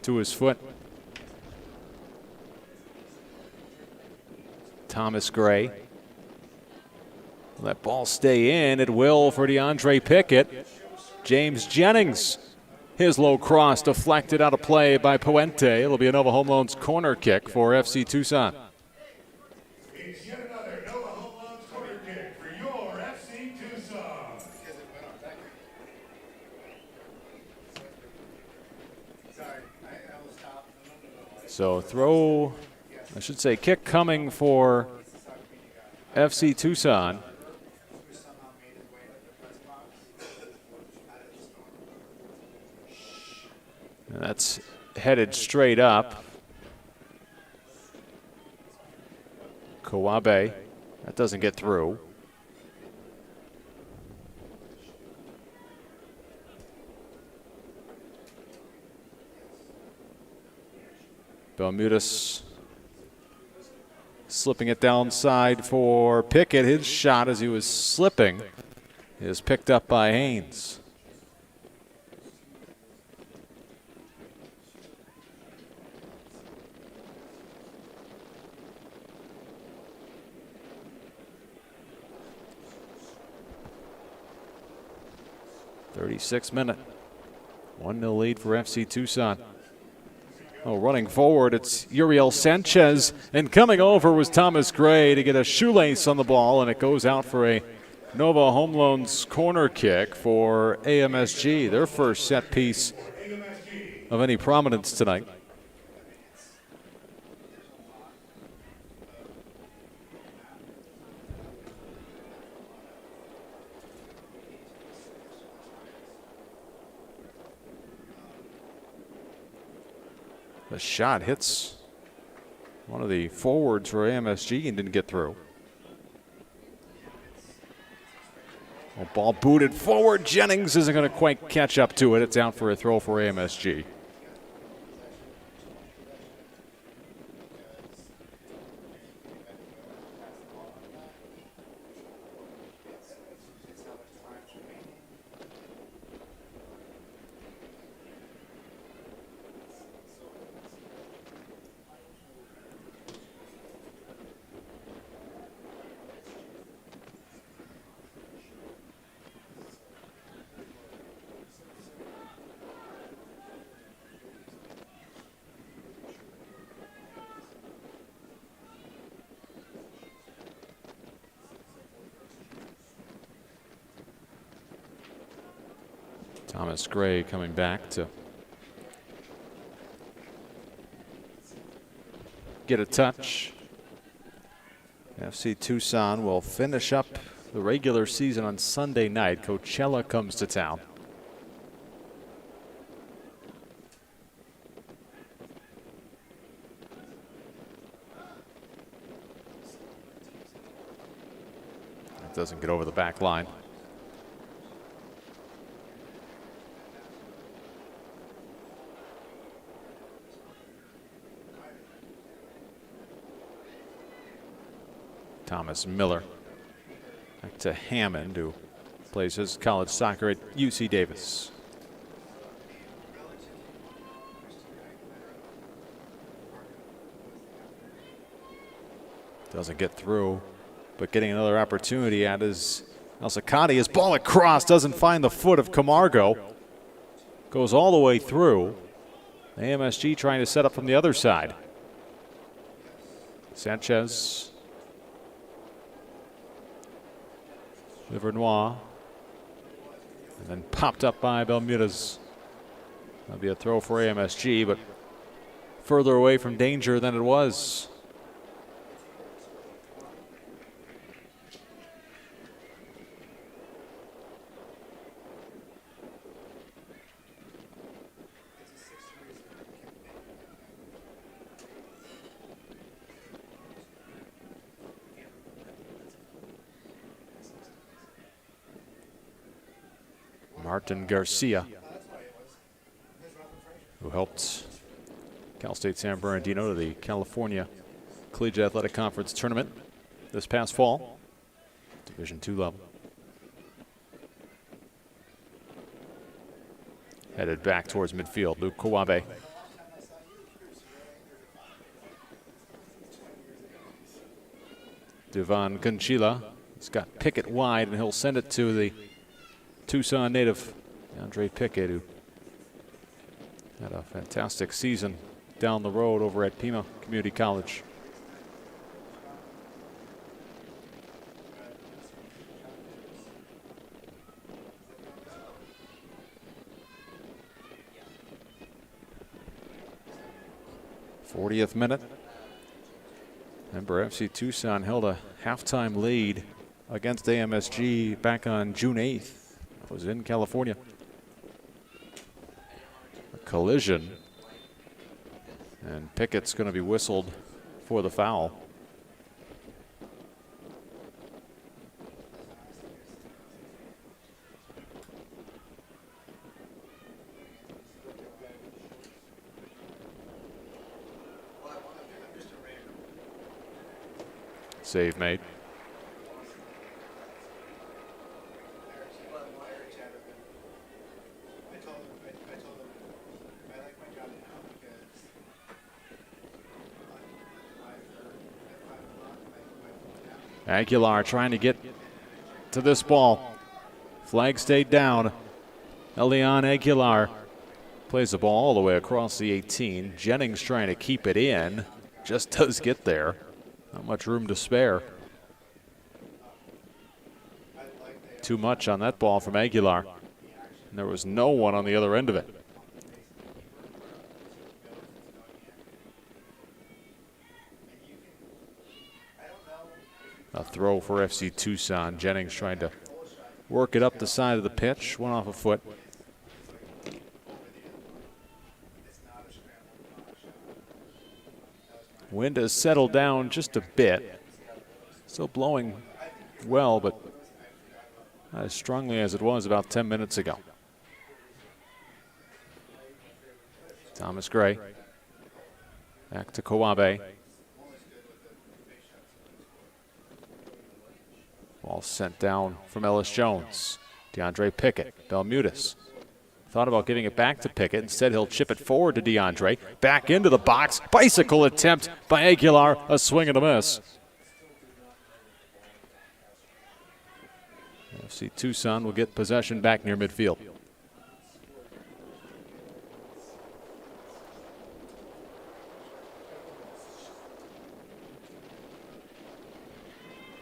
to his foot. Thomas Gray. Let ball stay in. It will for DeAndre Pickett. James Jennings. His low cross deflected out of play by Puente. It'll be a Nova Home Loans corner kick for FC Tucson. It's yet another Nova Home Loans corner kick for your FC Tucson. So throw, I should say kick coming for FC Tucson. And that's headed straight up. Kawabe, that doesn't get through. Belmutis slipping it downside for Pickett. His shot as he was slipping is picked up by Haynes. .36 minute. 1-0 lead for FC Tucson. Oh, running forward, it's Uriel Sanchez, and coming over was Thomas Gray to get a shoelace on the ball, and it goes out for a Nova Home Loans corner kick for AMSG, their first set piece of any prominence tonight. The shot hits one of the forwards for AMSG and didn't get through. Well, ball booted forward. Jennings isn't going to quite catch up to it. It's out for a throw for AMSG. Thomas Gray coming back to get a touch. FC Tucson will finish up the regular season on Sunday night. Coachella comes to town. That doesn't get over the back line. Thomas Miller. Back to Hammond, who plays his college soccer at UC Davis. Doesn't get through, but getting another opportunity at his Alzacati. His ball across doesn't find the foot of Camargo. Goes all the way through. AMSG trying to set up from the other side. Sanchez. Livernois. And then popped up by Belmudez. That'll be a throw for AMSG, but further away from danger than it was. Martin Garcia, who helped Cal State San Bernardino to the California Collegiate Athletic Conference tournament this past fall, Division II level. Headed back towards midfield, Luke Kawabe. Devan Conchila has got Pickett wide, and he'll send it to the Tucson native, Andre Pickett, who had a fantastic season down the road over at Pima Community College. '40th minute. Remember, FC Tucson held a halftime lead against AMSG back on June 8th. That was in California. A collision. And Pickett's going to be whistled for the foul. Save made. Aguilar trying to get to this ball. Flag stayed down. Elian Aguilar plays the ball all the way across the 18. Jennings trying to keep it in. Just does get there. Not much room to spare. Too much on that ball from Aguilar. And there was no one on the other end of it. A throw for FC Tucson. Jennings trying to work it up the side of the pitch. One off a foot. Wind has settled down just a bit. Still blowing well, but not as strongly as it was about 10 minutes ago. Thomas Gray. Back to Kawabe. Ball sent down from Ellis Jones. DeAndre Pickett. Belmudez. Thought about giving it back to Pickett. Instead, he'll chip it forward to DeAndre. Back into the box. Bicycle attempt by Aguilar. A swing and a miss. FC Tucson will get possession back near midfield.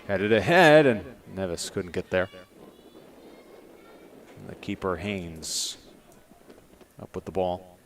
Headed ahead, and Nevis couldn't get there. And the keeper, Haynes, up with the ball.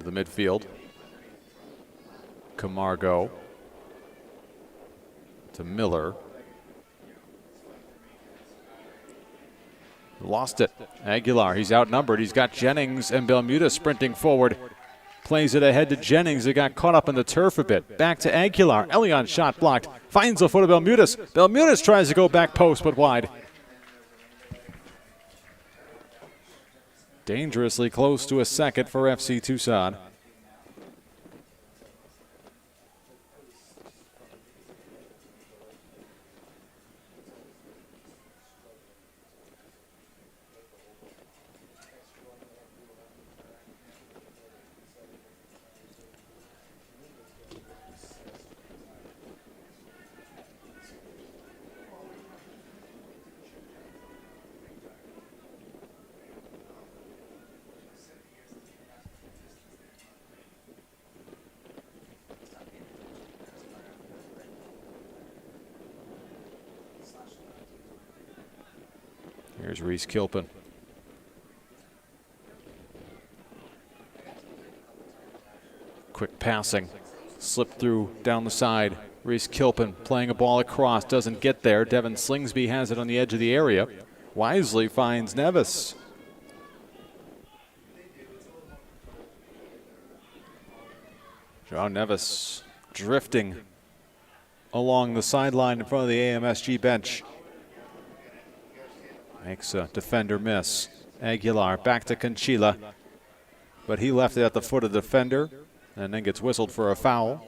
the midfield. Camargo to Miller. Lost it. Aguilar, he's outnumbered. He's got Jennings and Belmuda sprinting forward. Plays it ahead to Jennings. He got caught up in the turf a bit. Back to Aguilar. Elion shot blocked. Finds the foot of Belmudas. Belmudas tries to go back post, but wide. Dangerously close to a second for FC Tucson. Here's Reese Kilpin. Quick passing. Slipped through down the side. Reese Kilpin playing a ball across. Doesn't get there. Devin Slingsby has it on the edge of the area. Wisely finds Nevis. John Nevis drifting along the sideline in front of the AMSG bench. Makes a defender miss. Aguilar back to Conchila, but he left it at the foot of the defender and then gets whistled for a foul.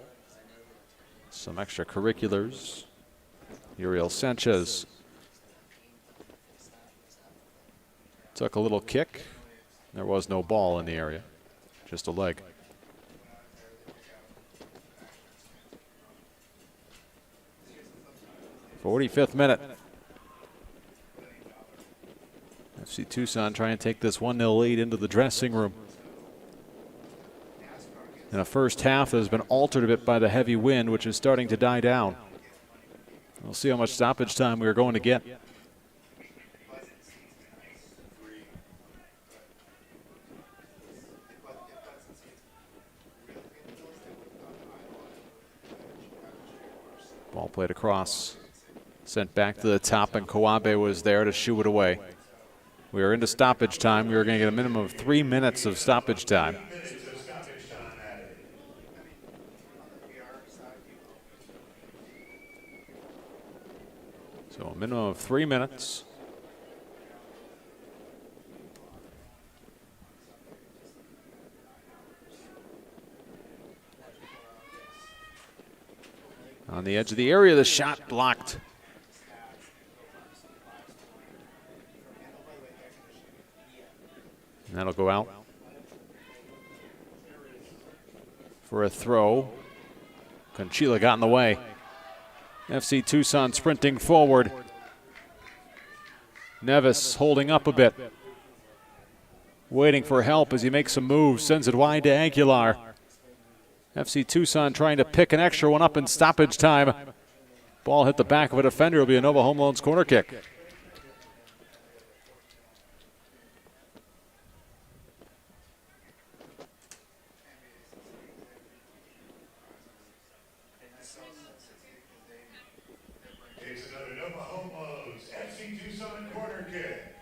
Some extracurriculars. Uriel Sanchez took a little kick. There was no ball in the area, just a leg. '45th minute. FC Tucson trying to take this 1-0 lead into the dressing room. In a first half that has been altered a bit by the heavy wind, which is starting to die down. We'll see how much stoppage time we're going to get. Ball played across. Sent back to the top, and Kawabe was there to shoo it away. We are into stoppage time. We are going to get a minimum of 3 minutes of stoppage time. So a minimum of 3 minutes. On the edge of the area, the shot blocked. And that'll go out for a throw. Conchila got in the way. FC Tucson sprinting forward. Nevis holding up a bit. Waiting for help as he makes some moves. Sends it wide to Aguilar. FC Tucson trying to pick an extra one up in stoppage time. Ball hit the back of a defender. It'll be a Nova Home Loans corner kick. Takes another Nova Home Loans FC Tucson corner kick.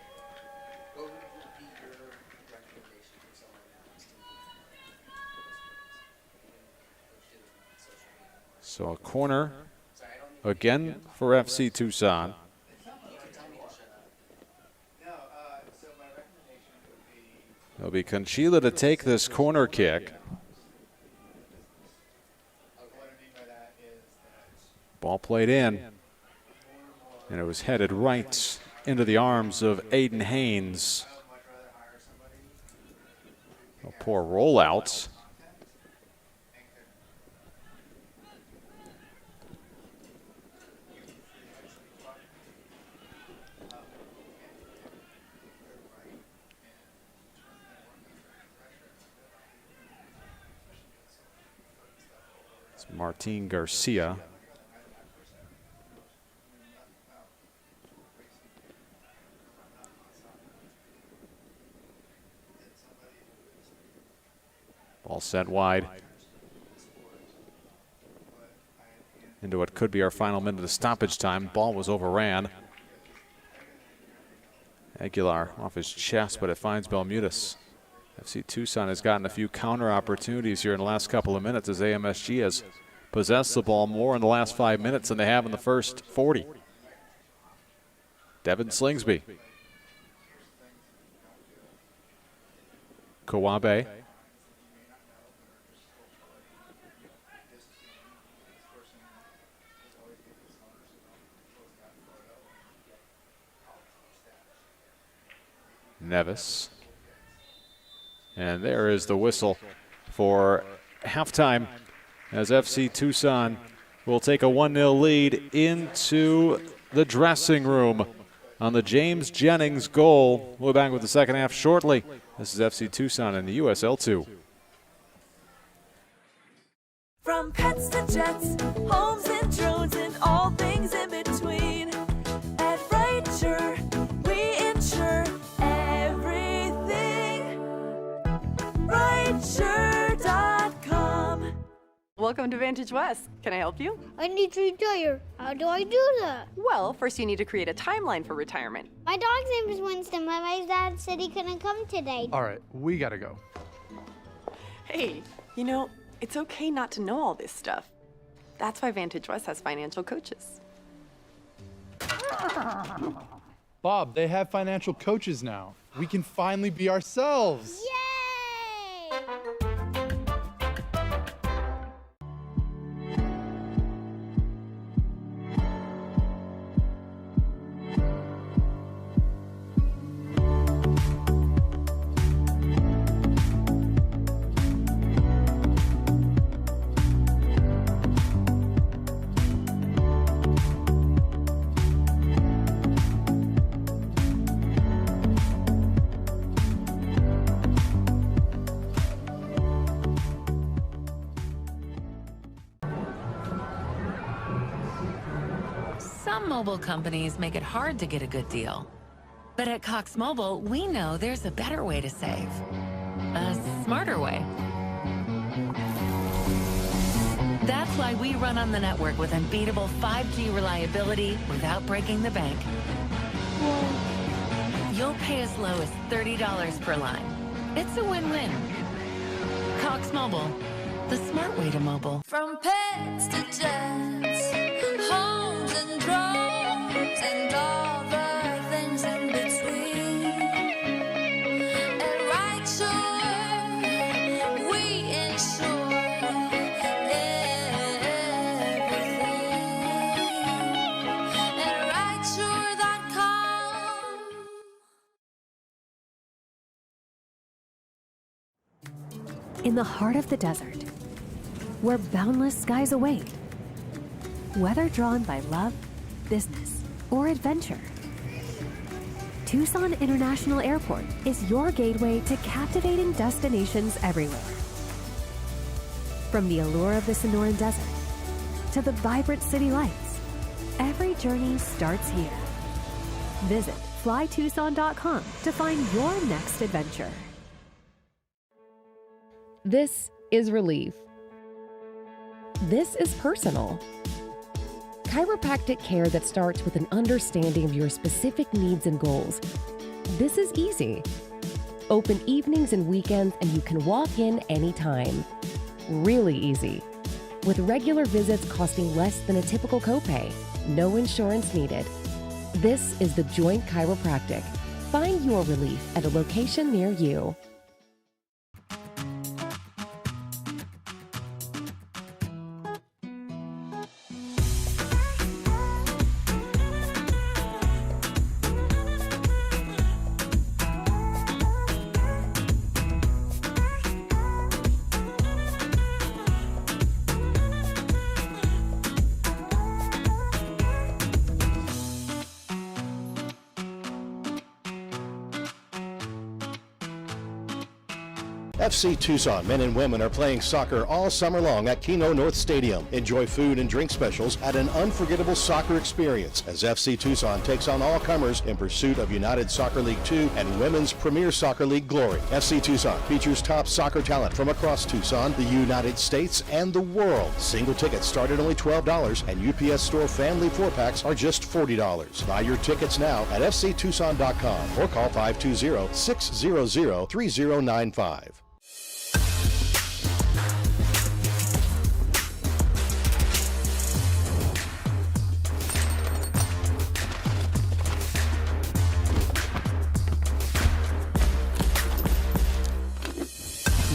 So a corner again for FC Tucson. It'll be Conchila to take this corner kick. Ball played in, and it was headed right into the arms of Aiden Haynes. A poor rollout. It's Martin Garcia. Ball Ball sent wide into what could be our final minute of stoppage time. Ball was overran. Aguilar off his chest, but it finds Belmutis. FC Tucson has gotten a few counter opportunities here in the last couple of minutes as AMSG has possessed the ball more in the last 5 minutes than they have in the first 40. Devin Slingsby. Kawabe. Nevis. And there is the whistle for halftime as FC Tucson will take a 1-0 lead into the dressing room on the James Jennings goal. We'll be back with the second half shortly. This is FC Tucson in the USL 2. From pets to jets, homes and drones, and all things in between. At Richer, we insure everything. Richer.com. Welcome to Vantage West. Can I help you? I need to retire. How do I do that? Well, first you need to create a timeline for retirement. My dog's name is Winston. My dad said he couldn't come today. All right, we gotta go. Hey, it's okay not to know all this stuff. That's why Vantage West has financial coaches. Bob, they have financial coaches now. We can finally be ourselves. Yay! Some mobile companies make it hard to get a good deal. But at Cox Mobile, we know there's a better way to save. A smarter way. That's why we run on the network with unbeatable 5G reliability without breaking the bank. You'll pay as low as $30 per line. It's a win-win. Cox Mobile, the smart way to mobile. From pets to jets, homes and drones, and all the things in between. At Richer, we insure everything. At Richer.com. In the heart of the desert, where boundless skies await, whether drawn by love, business, or adventure, Tucson International Airport is your gateway to captivating destinations everywhere. From the allure of the Sonoran Desert to the vibrant city lights, every journey starts here. Visit flytucson.com to find your next adventure. This is Relief. This is personal. Chiropractic care that starts with an understanding of your specific needs and goals. This is easy. Open evenings and weekends, and you can walk in anytime. Really easy. With regular visits costing less than a typical copay. No insurance needed. This is the Joint Chiropractic. Find your relief at a location near you. FC Tucson men and women are playing soccer all summer long at Keno North Stadium. Enjoy food and drink specials at an unforgettable soccer experience as FC Tucson takes on all comers in pursuit of United Soccer League 2 and Women's Premier Soccer League glory. FC Tucson features top soccer talent from across Tucson, the United States, and the world. Single tickets start at only $12 and UPS Store family 4-packs are just $40. Buy your tickets now at fctucson.com or call 520-600-3095.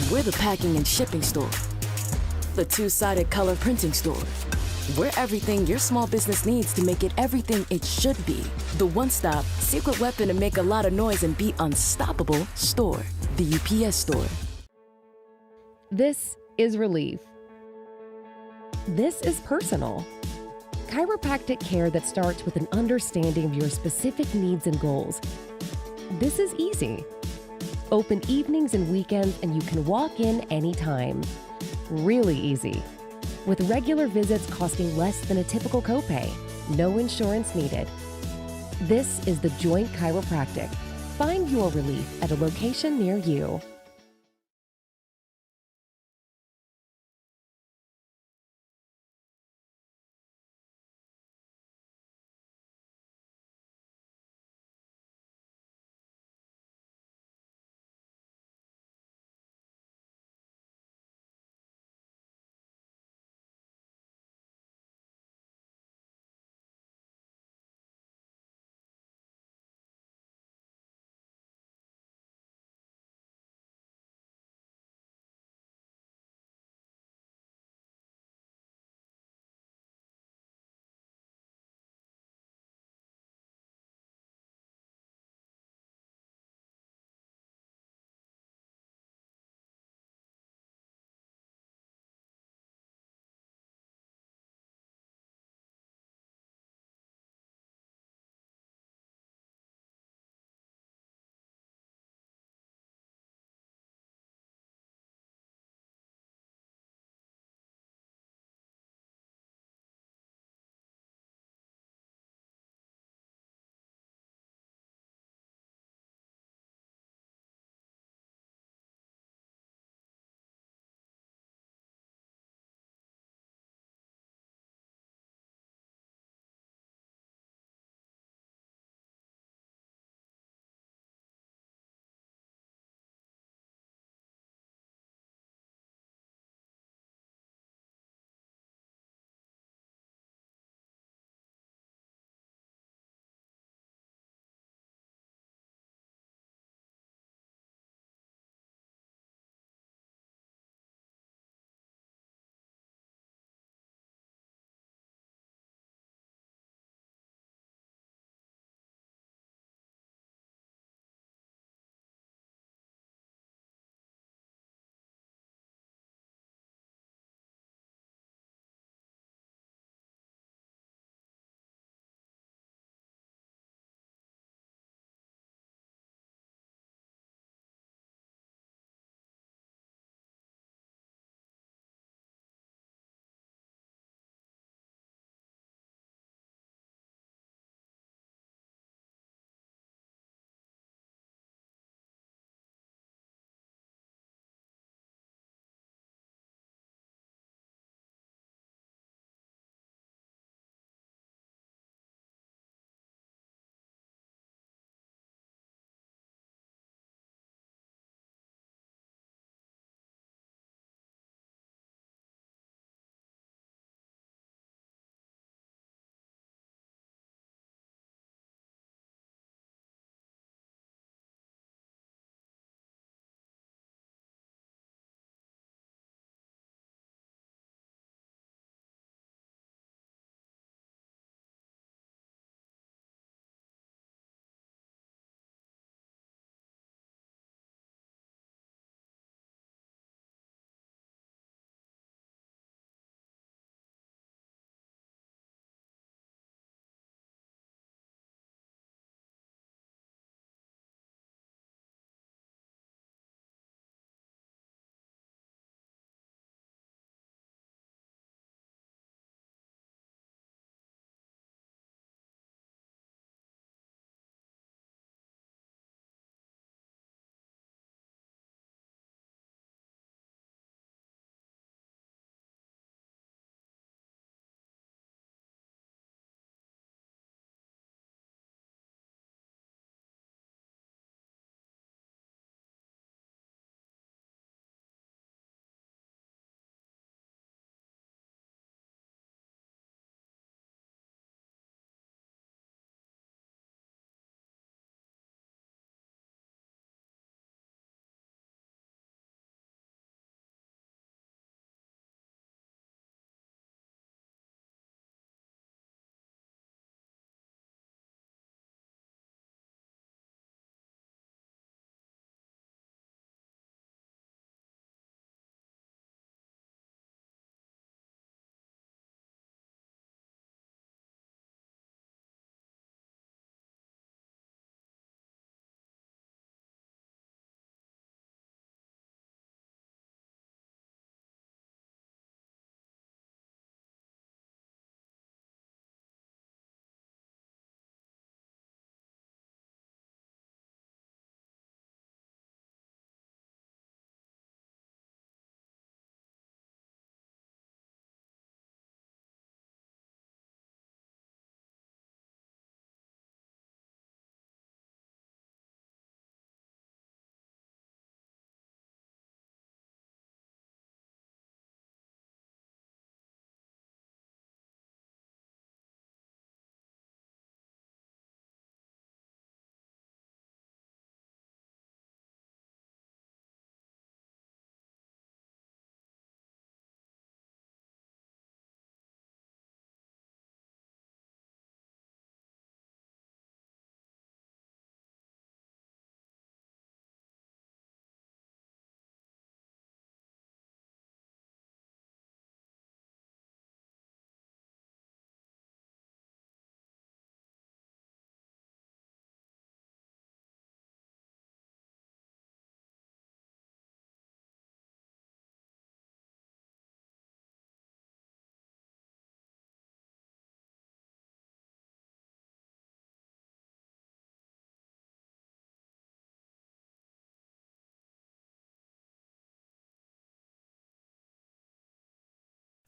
We're the packing and shipping store, the two-sided color printing store. We're everything your small business needs to make it everything it should be. The one-stop, secret weapon to make a lot of noise and be unstoppable store, the UPS Store. This is relief. This is personal. Chiropractic care that starts with an understanding of your specific needs and goals. This is easy. Open evenings and weekends, and you can walk in anytime. Really easy. With regular visits costing less than a typical copay. No insurance needed. This is the Joint Chiropractic. Find your relief at a location near you.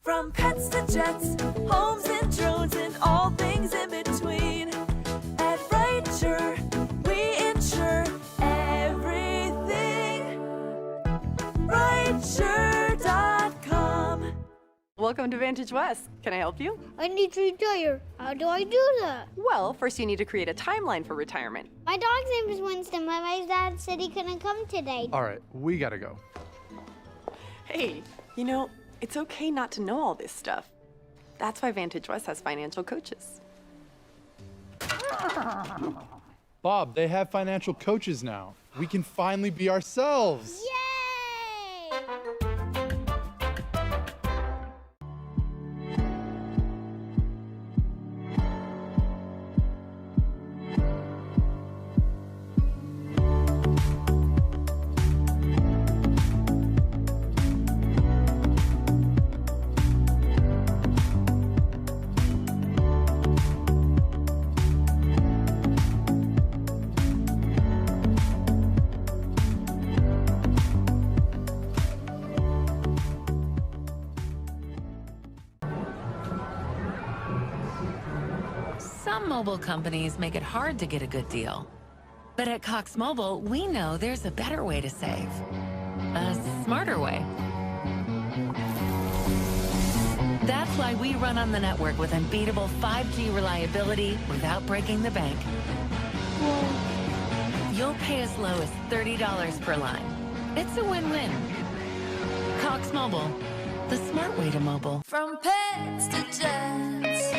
From pets to jets, homes and drones, and all things in between. At Richer, we insure everything. Richer.com. Welcome to Vantage West. Can I help you? I need to retire. How do I do that? Well, first you need to create a timeline for retirement. My dog's name is Winston. My dad said he couldn't come today. All right, we gotta go. Hey, it's okay not to know all this stuff. That's why Vantage West has financial coaches. Bob, they have financial coaches now. We can finally be ourselves. Yay! Some mobile companies make it hard to get a good deal. But at Cox Mobile, we know there's a better way to save. A smarter way. That's why we run on the network with unbeatable 5G reliability without breaking the bank. You'll pay as low as $30 per line. It's a win-win. Cox Mobile, the smart way to mobile. From pets to jets,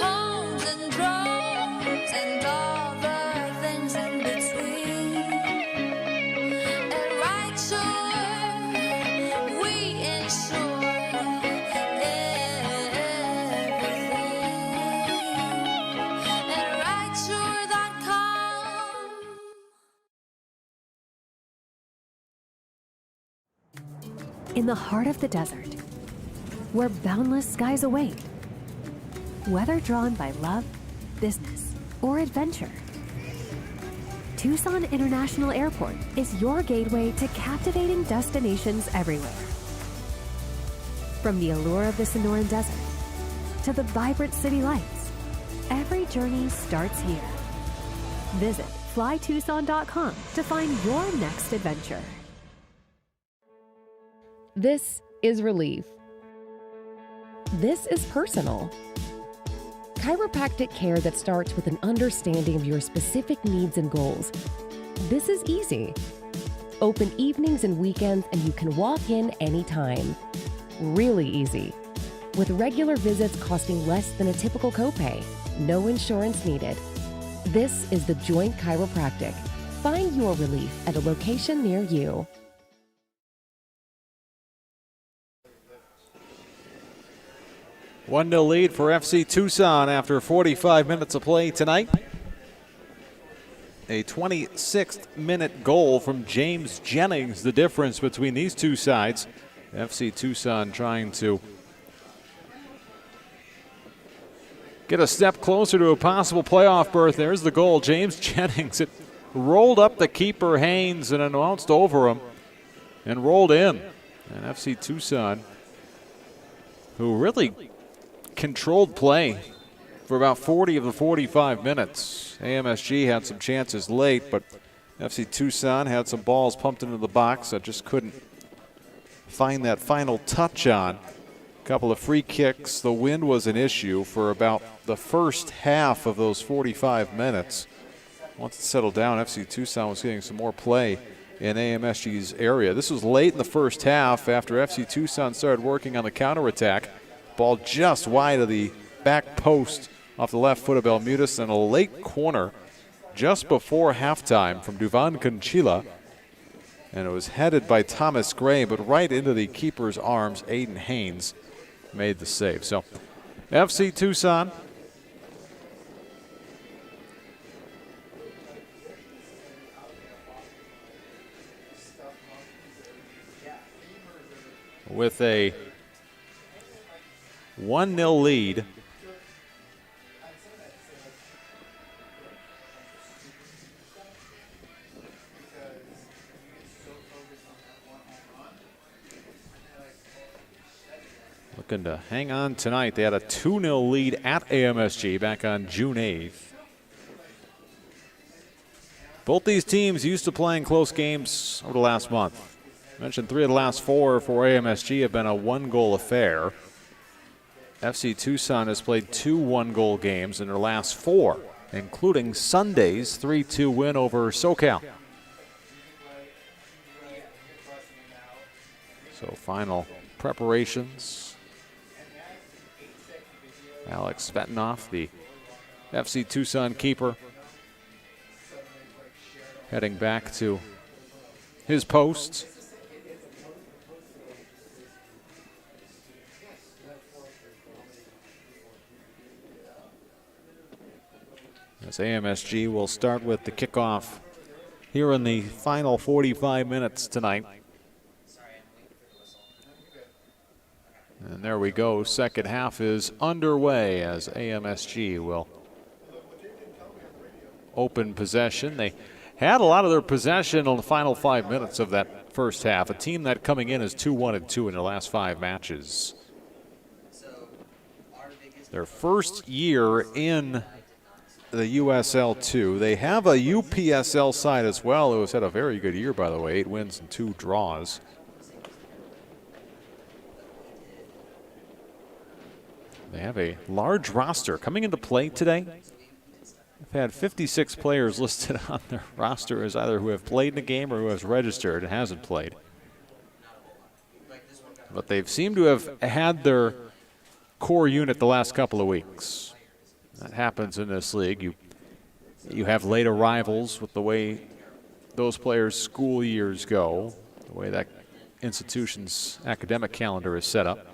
homes and drones, and all the things in between. At Richer, we insure everything. At Richer.com. In the heart of the desert, where boundless skies await, whether drawn by love, business, or adventure, Tucson International Airport is your gateway to captivating destinations everywhere. From the allure of the Sonoran Desert to the vibrant city lights, every journey starts here. Visit flytucson.com to find your next adventure. This is Relief. This is personal. Chiropractic care that starts with an understanding of your specific needs and goals. This is easy. Open evenings and weekends, and you can walk in anytime. Really easy. With regular visits costing less than a typical copay. No insurance needed. This is The Joint Chiropractic. Find your relief at a location near you. 1-0 lead for FC Tucson after 45 minutes of play tonight. A 26th minute goal from James Jennings, the difference between these two sides. FC Tucson trying to get a step closer to a possible playoff berth. There's the goal. James Jennings, it rolled up the keeper Haynes and announced over him and rolled in. And FC Tucson, who really controlled play for about 40 of the 45 minutes. AMSG had some chances late, but FC Tucson had some balls pumped into the box that just couldn't find that final touch on. A couple of free kicks. The wind was an issue for about the first half of those 45 minutes. Once it settled down, FC Tucson was getting some more play in AMSG's area. This was late in the first half after FC Tucson started working on the counterattack. Ball just wide of the back post off the left foot of Belmutis, and a late corner just before halftime from Duvan Conchila. And it was headed by Thomas Gray, but right into the keeper's arms. Aiden Haynes made the save. So FC Tucson with a 1-0 lead. looking to hang on tonight. They had a 2-0 lead at AMSG back on June 8th. Both these teams used to playing close games over the last month. I mentioned 3 of the last 4 for AMSG have been a 1-goal affair. FC Tucson has played 2 1-goal games in their last 4, including Sunday's 3-2 win over SoCal. So final preparations. Alex Svetanoff, the FC Tucson keeper, heading back to his post. As AMSG will start with the kickoff here in the final 45 minutes tonight. And there we go. Second half is underway as AMSG will open possession. They had a lot of their possession on the final 5 minutes of that first half. A team that coming in is 2-1-2 in their last 5 matches. Their first year in the USL 2. They have a UPSL side as well, who has had a very good year, by the way. 8 wins and 2 draws. They have a large roster coming into play today. They've had 56 players listed on their roster as either who have played in a game or who has registered and hasn't played. But they've seemed to have had their core unit the last couple of weeks. That happens in this league. You have late arrivals with the way those players' school years go, the way that institution's academic calendar is set up.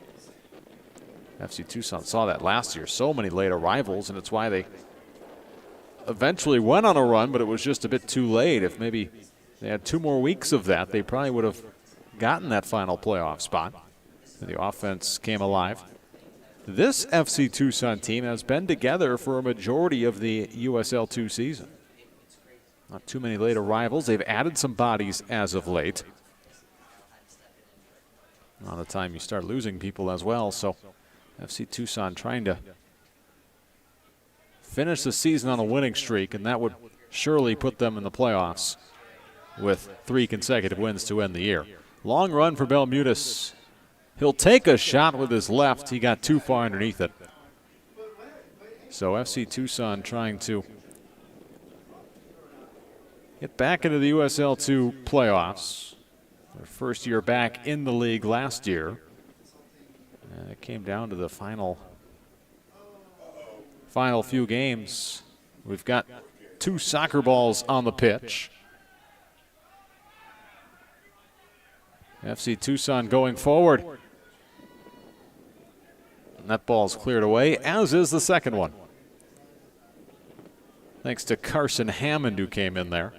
FC Tucson saw that last year. So many late arrivals, and it's why they eventually went on a run, but it was just a bit too late. If maybe they had 2 more weeks of that, they probably would have gotten that final playoff spot. The offense came alive. This FC Tucson team has been together for a majority of the USL 2 season. Not too many late arrivals. They've added some bodies as of late. A lot of time you start losing people as well, so FC Tucson trying to finish the season on a winning streak, and that would surely put them in the playoffs with 3 consecutive wins to end the year. Long run for Belmutis. He'll take a shot with his left. He got too far underneath it. So FC Tucson trying to get back into the USL 2 playoffs. Their first year back in the league last year. And it came down to the final few games. We've got 2 soccer balls on the pitch. FC Tucson going forward. And that ball's cleared away, as is the second one. Thanks to Carson Hammond, who came in there.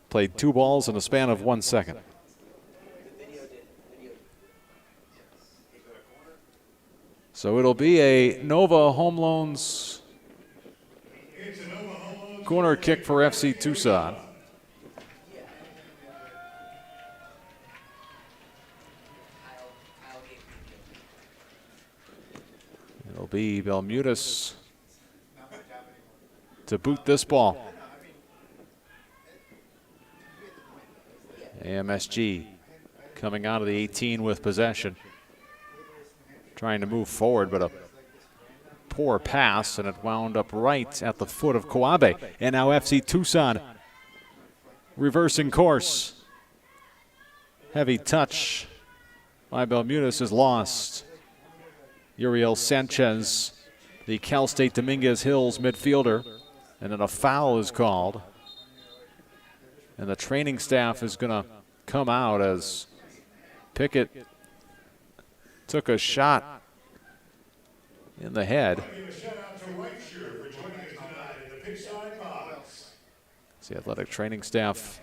Played 2 balls in a span of 1 second. So it'll be a Nova Home Loans corner kick for FC Tucson. It'll be Belmutis to boot this ball. AMSG coming out of the 18 with possession. Trying to move forward, but a poor pass, and it wound up right at the foot of Coabe. And now FC Tucson reversing course. Heavy touch by Belmutis is lost. Uriel Sanchez, the Cal State Dominguez Hills midfielder, and then a foul is called. And the training staff is going to come out as Pickett took a shot in the head. The athletic training staff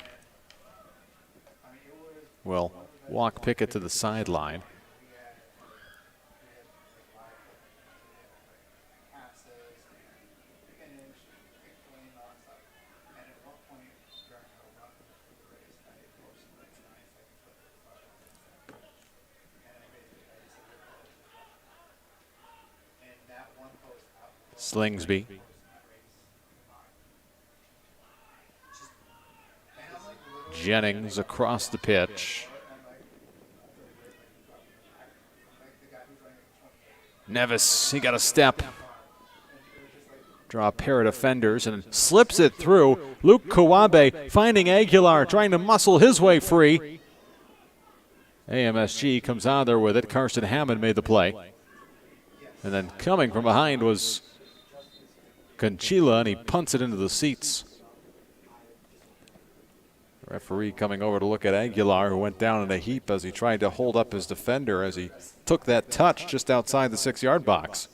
will walk Pickett to the sideline. Slingsby. Jennings across the pitch. Nevis, he got a step. Draw a pair of defenders and slips it through. Luke Kawabe finding Aguilar, trying to muscle his way free. AMSG comes out there with it. Carson Hammond made the play. And then coming from behind was Conchila, and he punts it into the seats. The referee coming over to look at Aguilar, who went down in a heap as he tried to hold up his defender as he took that touch just outside the 6-yard box.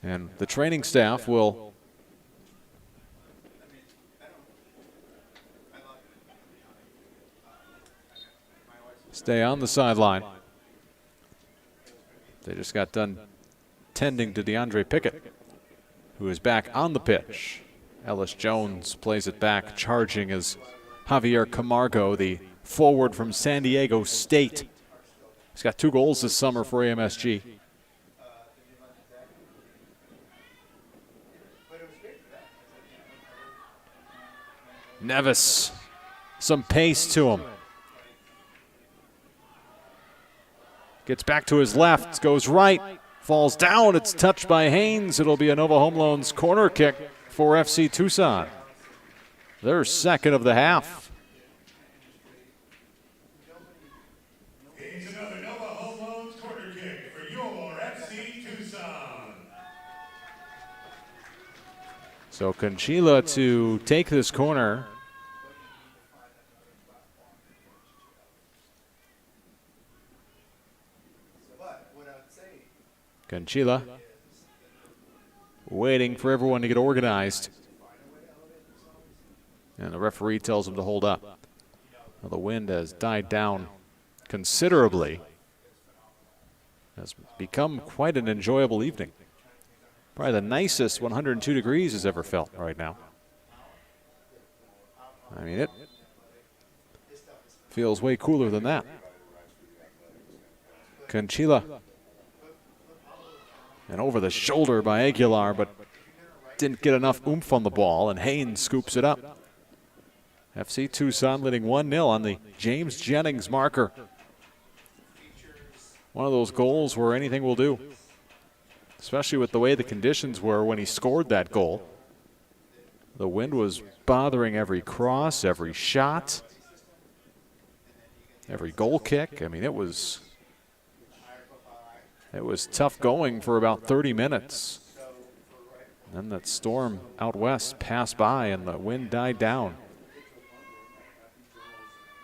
And the training staff will stay on the sideline. They just got done tending to DeAndre Pickett, who is back on the pitch. Ellis Jones plays it back, charging as Javier Camargo, the forward from San Diego State. He's got 2 goals this summer for AMSG. Nevis, some pace to him. Gets back to his left, goes right, falls down. It's touched by Haynes. It'll be a Nova Home Loans corner kick for FC Tucson. Their second of the half. It's another Nova Home Loans corner kick for your FC Tucson. So Conchila to take this corner. Conchila waiting for everyone to get organized. And the referee tells him to hold up. Well, the wind has died down considerably. Has become quite an enjoyable evening. Probably the nicest 102 degrees has ever felt right now. I mean, it feels way cooler than that. Conchila. And over the shoulder by Aguilar, but didn't get enough oomph on the ball, and Haynes scoops it up. FC Tucson leading 1-0 on the James Jennings marker. One of those goals where anything will do, especially with the way the conditions were when he scored that goal. The wind was bothering every cross, every shot, every goal kick. I mean, it was tough going for about 30 minutes. Then that storm out west passed by and the wind died down.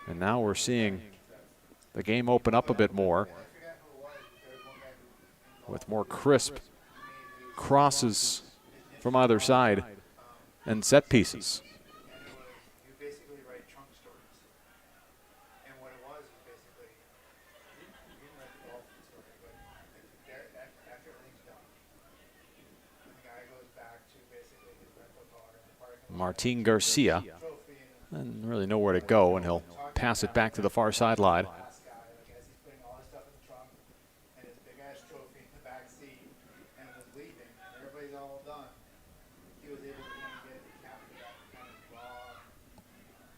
And now we're seeing the game open up a bit more with more crisp crosses from either side and set pieces. Martin Garcia, and really nowhere to go, and he'll pass it back to the far sideline.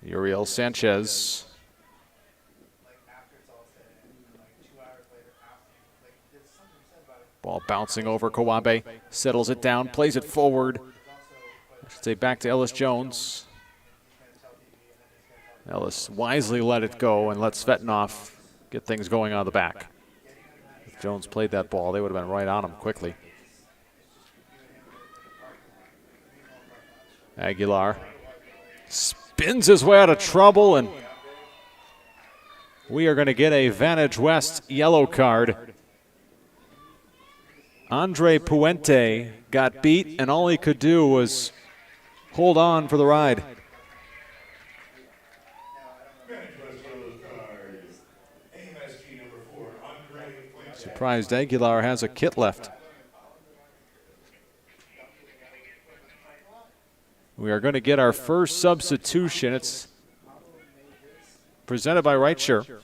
Uriel Sanchez. Ball bouncing over Kawabe, settles it down, plays it forward. I should say back to Ellis Jones. Ellis wisely let it go and let Svetnov get things going on the back. If Jones played that ball, they would have been right on him quickly. Aguilar spins his way out of trouble, and we are going to get a Vantage West yellow card. Andre Puente got beat, and all he could do was hold on for the ride. Surprised Aguilar has a kit left. We are going to get our first substitution. It's presented by Rightshire.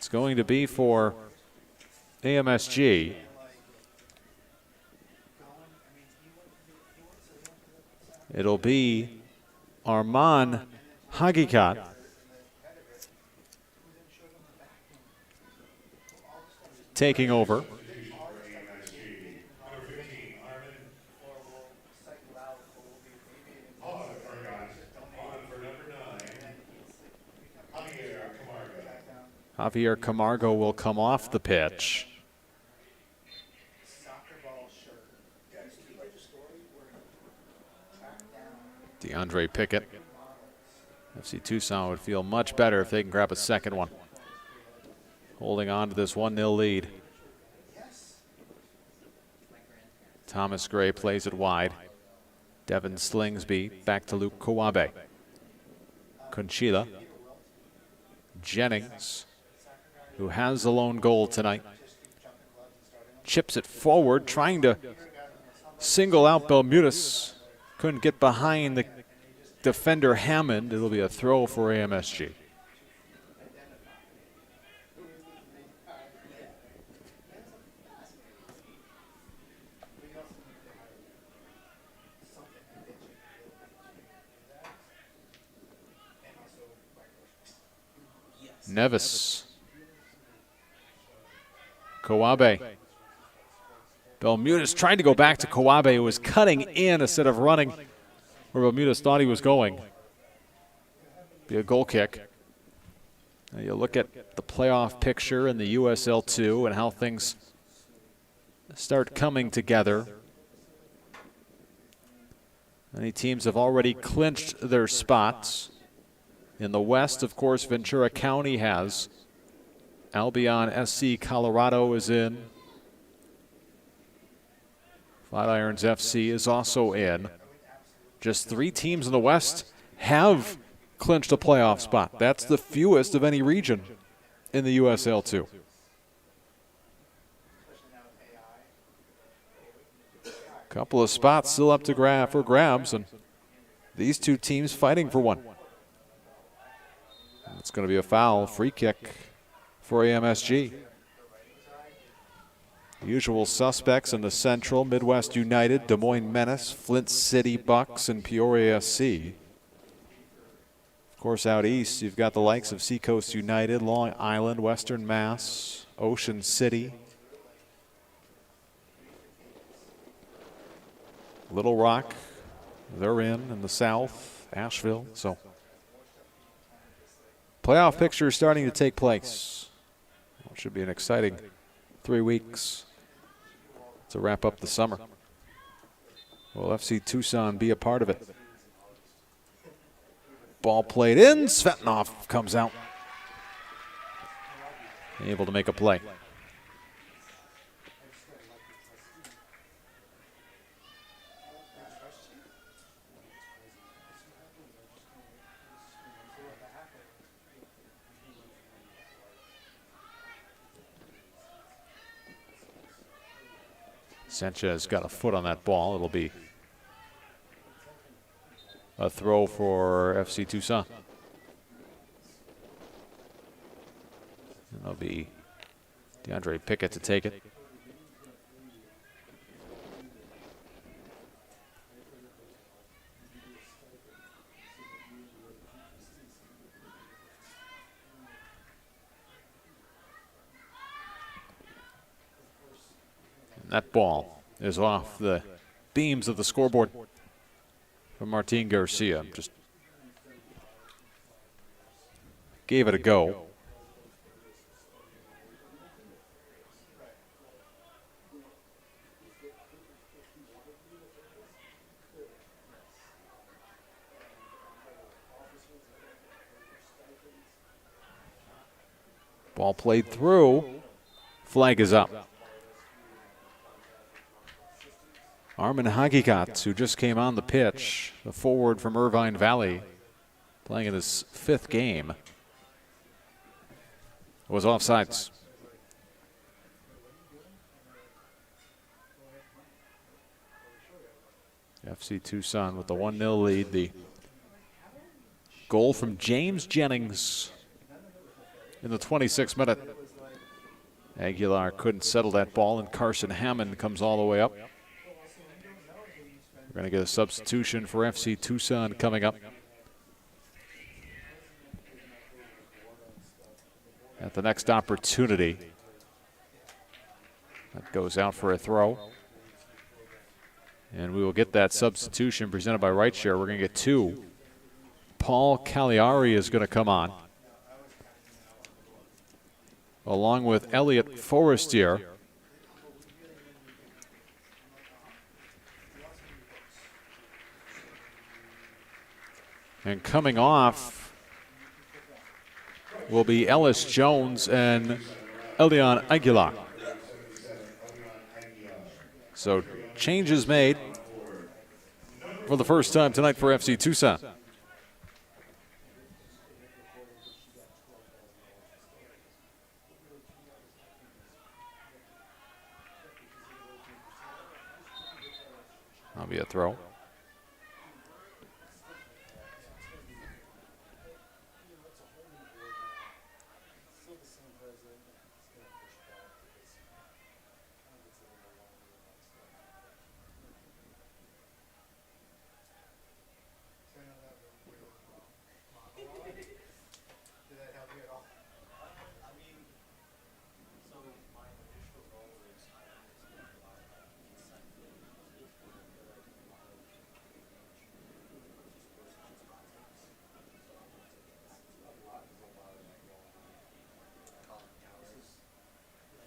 It's going to be for AMSG. It'll be Arman Hagikat. Taking over. Javier Camargo will come off the pitch. DeAndre Pickett. FC Tucson would feel much better if they can grab a second one. Holding on to this 1-0 lead. Thomas Gray plays it wide. Devin Slingsby back to Luke Kawabe. Conchila. Jennings, who has the lone goal tonight, chips it forward, trying to single out Belmutis. Couldn't get behind the defender Hammond. It'll be a throw for AMSG. Nevis. Kawabe. Belmutis tried to go back to Kawabe, who was cutting in instead of running where Belmutis thought he was going. Be a goal kick. Now you look at the playoff picture in the USL 2 and how things start coming together. Many teams have already clinched their spots. In the West, of course, Ventura County has. Albion SC Colorado is in. Flatirons FC is also in. Just 3 teams in the West have clinched a playoff spot. That's the fewest of any region in the USL 2. Couple of spots still up to grabs, and these 2 teams fighting for one. It's going to be a foul, free kick for AMSG. The usual suspects in the Central: Midwest United, Des Moines Menace, Flint City Bucks, and Peoria SC. Of course, out east, you've got the likes of Seacoast United, Long Island, Western Mass, Ocean City, Little Rock. They're in the south, Asheville. So playoff picture is starting to take place. It should be an exciting 3 weeks to wrap up the summer. Will FC Tucson be a part of it? Ball played in. Svetnov comes out. Able to make a play. Sanchez got a foot on that ball. It'll be a throw for FC Tucson. And it'll be DeAndre Pickett to take it. That ball is off the beams of the scoreboard from Martin Garcia. Just gave it a go. Ball played through. Flag is up. Armin Hagikat, who just came on the pitch, the forward from Irvine Valley, playing in his 5th game, was offsides. FC Tucson with the 1-0 lead. The goal from James Jennings in the 26th minute. Aguilar couldn't settle that ball, and Carson Hammond comes all the way up. We're going to get a substitution for FC Tucson coming up at the next opportunity. That goes out for a throw. And we will get that substitution presented by Right Share. We're going to get two. Paul Cagliari is going to come on, along with Elliot Forestier. And coming off will be Ellis Jones and Elian Aguilar. So changes made for the first time tonight for FC Tucson. That'll be a throw.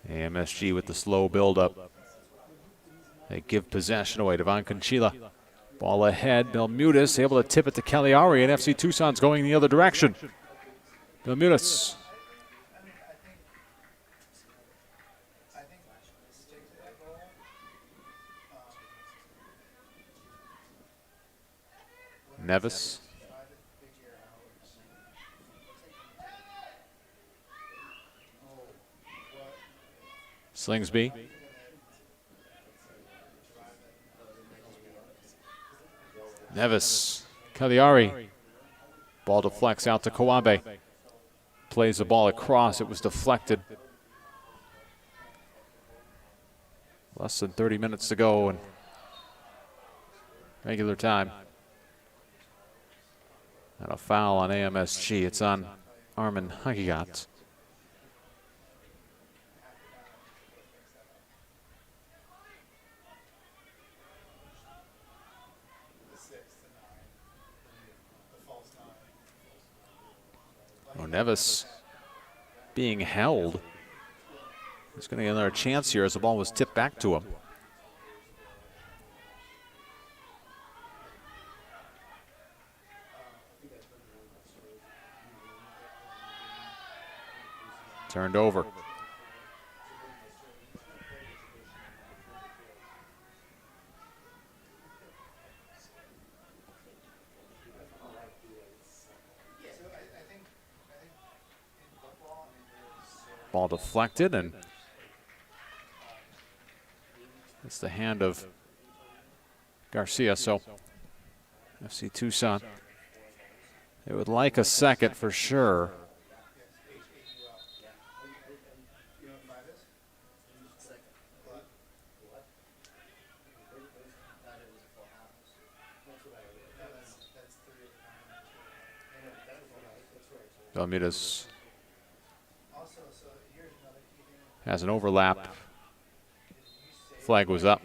AMSG with the slow build-up. They give possession away to Von Conchila. Ball ahead. Belmutis able to tip it to Cagliari, and FC Tucson's going the other direction. Belmutis. Nevis. Slingsby. Nevis. Cagliari. Ball deflects out to Kawabe. Plays the ball across. It was deflected. Less than 30 minutes to go in regular time. And a foul on AMSG. It's on Armin Hagigat. Nevis being held. He's going to get another chance here as the ball was tipped back to him. Turned over. Ball deflected, and it's the hand of Garcia. So FC Tucson, they would like a second for sure. Belmutis has an overlap. Flag was up.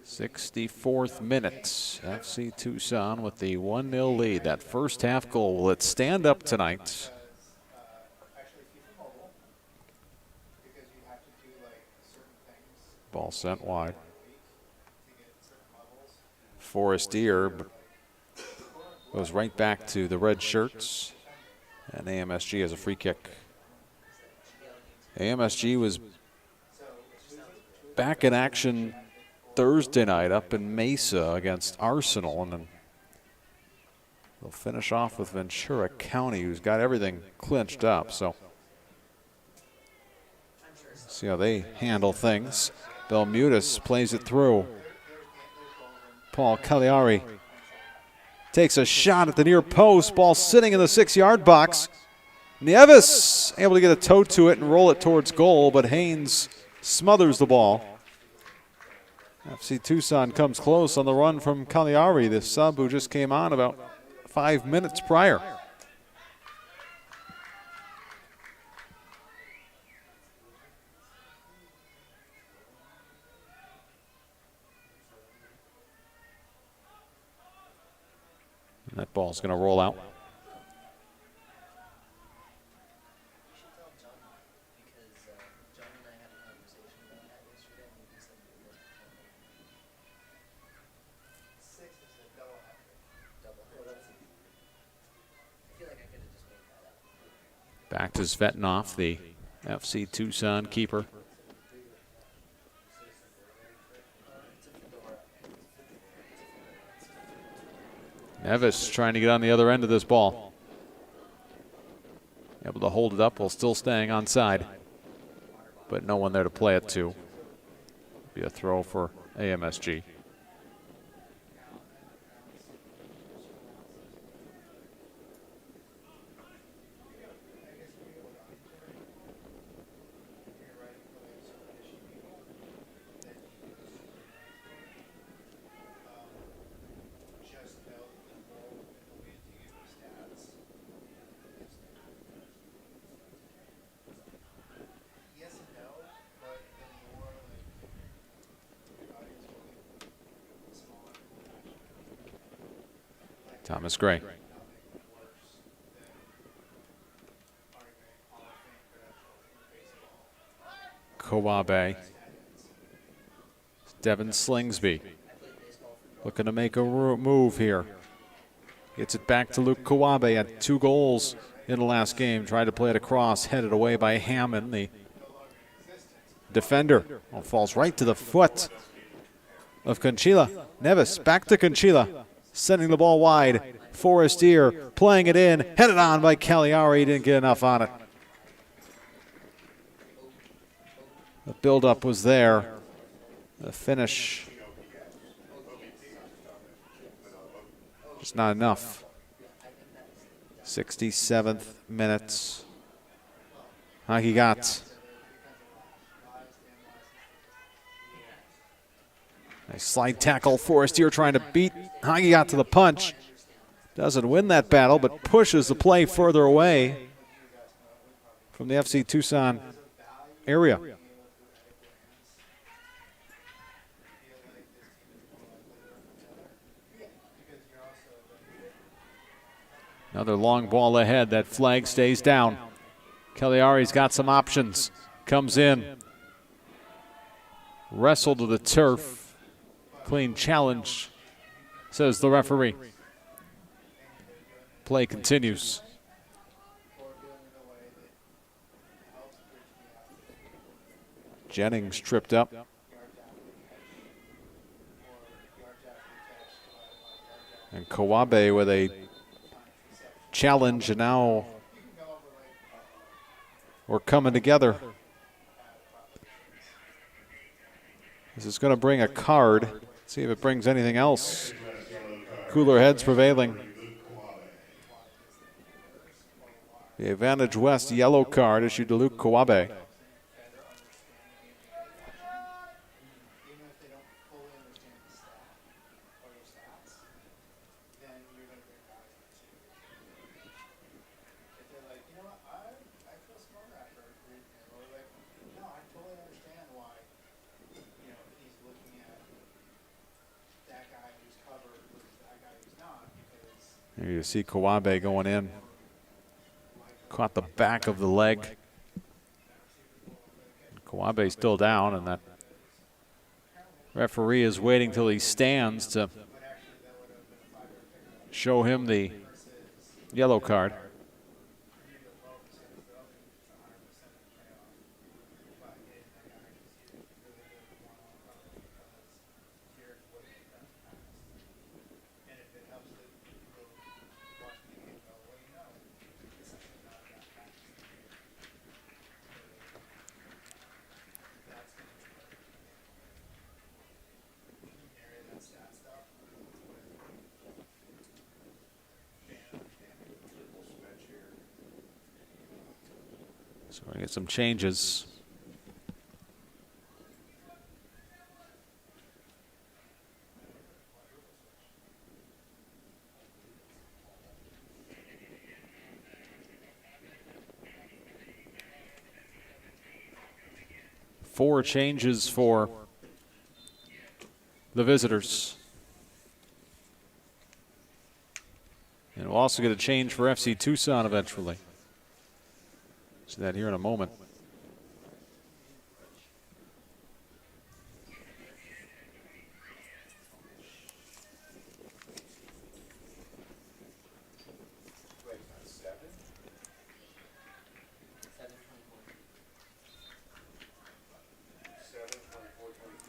'64th minute. FC Tucson with the 1-0 lead. That first half goal, will it stand up tonight? Ball sent wide. Forestier goes right back to the red shirts, and AMSG has a free kick. AMSG was back in action Thursday night up in Mesa against Arsenal, and then they'll finish off with Ventura County, who's got everything clinched up. So See how they handle things. Belmutis plays it through. Paul Cagliari takes a shot at the near post. Ball sitting in the 6-yard box. Nieves able to get a toe to it and roll it towards goal, but Haynes smothers the ball. FC Tucson comes close on the run from Cagliari, the sub who just came on about 5 minutes prior. And that ball's going to roll out. Back to Svetnov, the FC Tucson keeper. Nevis trying to get on the other end of this ball. Able to hold it up while still staying onside. But no one there to play it to. Be a throw for AMSG. Thomas Gray. Kawabe. Devin Slingsby looking to make a move here. Gets it back to Luke Kawabe. Had 2 goals in the last game. Tried to play it across, headed away by Hammond, the defender. Oh, falls right to the foot of Conchila. Nevis back to Conchila. Sending the ball wide. Forestier playing it in. Headed on by Cagliari. Didn't get enough on it. The buildup was there. The finish just not enough. 67th minute. He got. Nice slide tackle. Forestier trying to beat. Hagi got to the punch. Doesn't win that battle, but pushes the play further away from the FC Tucson area. Another long ball ahead. That flag stays down. Cagliari's got some options. Comes in. Wrestle to the turf. Clean challenge, says the referee. Play continues. Jennings tripped up. And Kawabe with a challenge, and now we're coming together. This is going to bring a card. See if it brings anything else. Cooler heads prevailing. The Vantage West yellow card issued to Luke Kawabe. Here you see Kawabe going in. Caught the back of the leg. Kawabe still down, and that referee is waiting till he stands to show him the yellow card. So we get some changes. Four changes for the visitors. And we'll also get a change for FC Tucson eventually. See that here in a moment.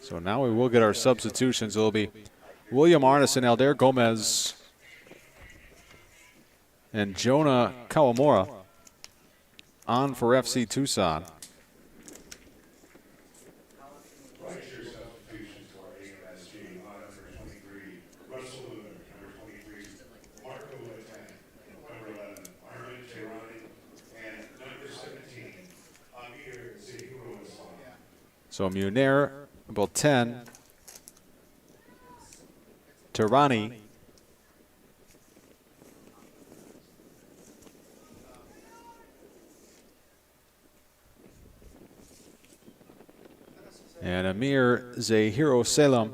So now we will get our substitutions. It'll be William Arneson, Aldair Gomez, and Jonah Kawamura on for FC Tucson. Right-share substitutions for AMSG on number 23, Russell Luther, number 23, Marco Lieutenant, number 11, Armin Tirani, and number 17, Amir Zahiro Islam. So Munir, number 10, Tirani, and Amir Zahiro Salem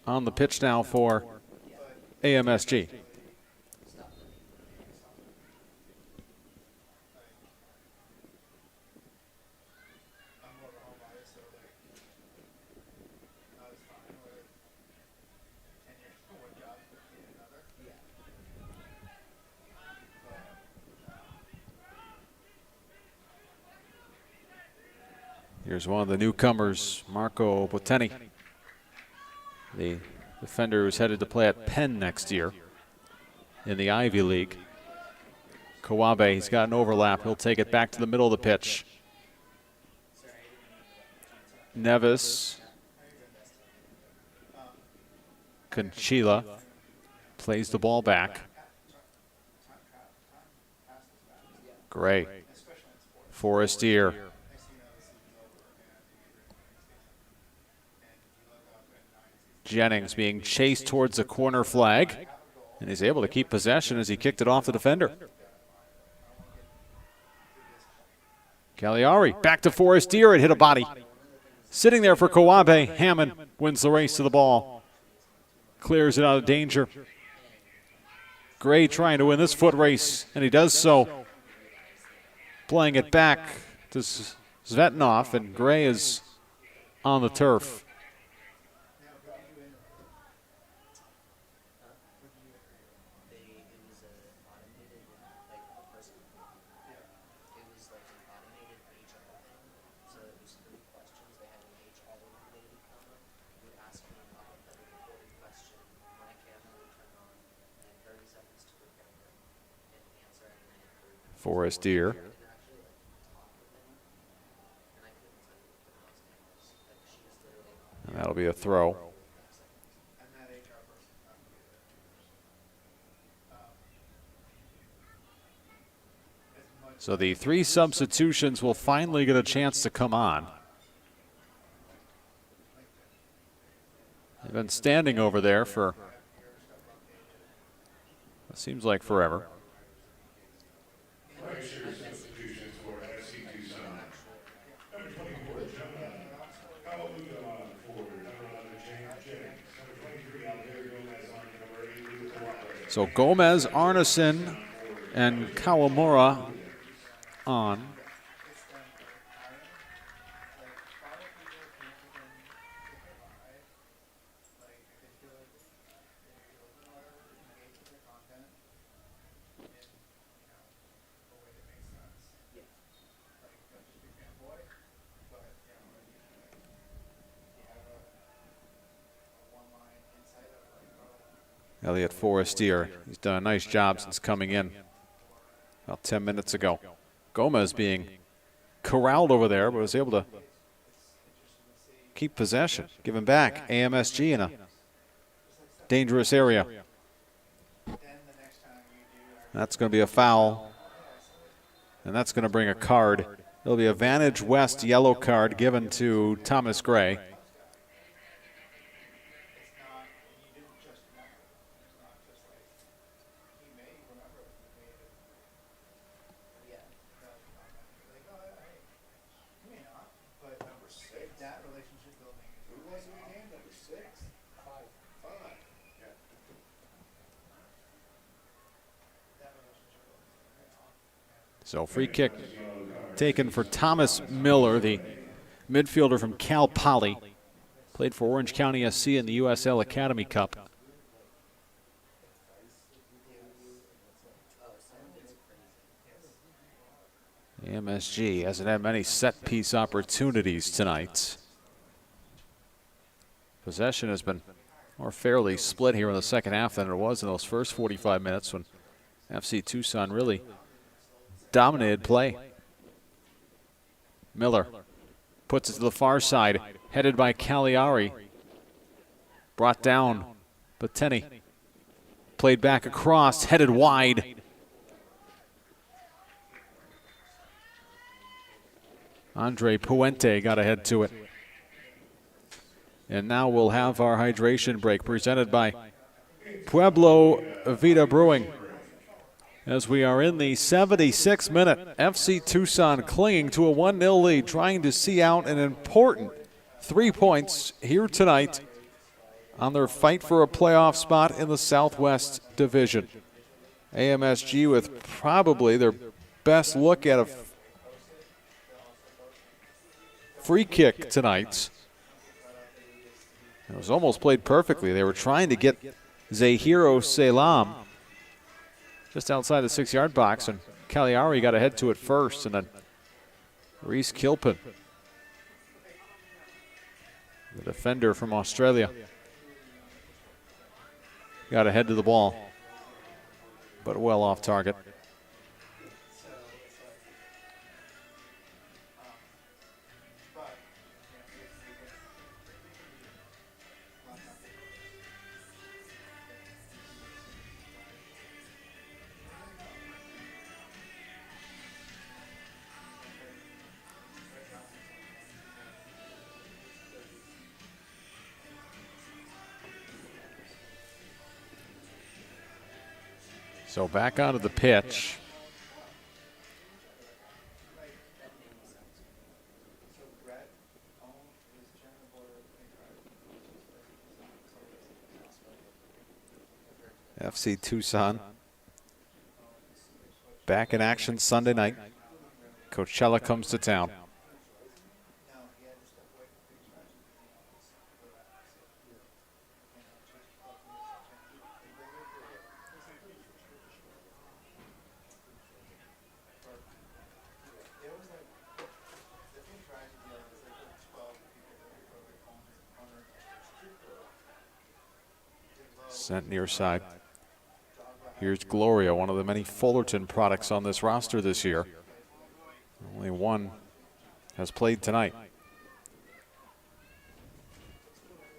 on the pitch now for AMSG. Here's one of the newcomers, Marco Boteni, the defender who's headed to play at Penn next year in the Ivy League. Kawabe, he's got an overlap. He'll take it back to the middle of the pitch. Nevis. Conchila plays the ball back. Gray. Forestier. Jennings being chased towards the corner flag, and he's able to keep possession as he kicked it off the defender. Cagliari back to Forestier. It hit a body. Sitting there for Kawabe. Hammond wins the race to the ball. Clears it out of danger. Gray trying to win this foot race, and he does so. Playing it back to Svetnov, and Gray is on the turf. Forestier. And that'll be a throw. So the three substitutions will finally get a chance to come on. They've been standing over there for, it seems like forever. Right-share substitutions for FC Tucson. Number 24, Jonah Kawamura for number 11, James Jennings. Number 23, Aldair Gomez on number 8, Luke Walker. So Gomez, Arneson, and Kawamura on. Elliot Forestier, he's done a nice job since coming in about 10 minutes ago. Gomez being corralled over there, but was able to keep possession, give him back. AMSG in a dangerous area. That's going to be a foul And that's going to bring a card. There'll be a Vantage West yellow card given to Thomas Gray. So free kick taken for Thomas Miller, the midfielder from Cal Poly. Played for Orange County SC in the USL Academy Cup. AMSG hasn't had many set-piece opportunities tonight. Possession has been more fairly split here in the second half than it was in those first 45 minutes when FC Tucson really dominated play. Miller puts it to the far side, headed by Cagliari. Brought down, Batteni. Played back across, headed wide. Andre Puente got ahead to it. And now we'll have our hydration break presented by Pueblo Vida Brewing. As we are in the 76th minute, FC Tucson clinging to a 1-0 lead, trying to see out an important 3 points here tonight on their fight for a playoff spot in the Southwest Division. AMSG with probably their best look at a free kick tonight. It was almost played perfectly. They were trying to get Zahiro Selam just outside the 6-yard box, and Cagliari got ahead to it first, and then Reese Kilpin, the defender from Australia, got ahead to the ball, but well off target. So back onto the pitch. FC Tucson back in action Sunday night. Coachella comes to town. Sent near side. Here's Gloria, one of the many Fullerton products on this roster this year. Only one has played tonight.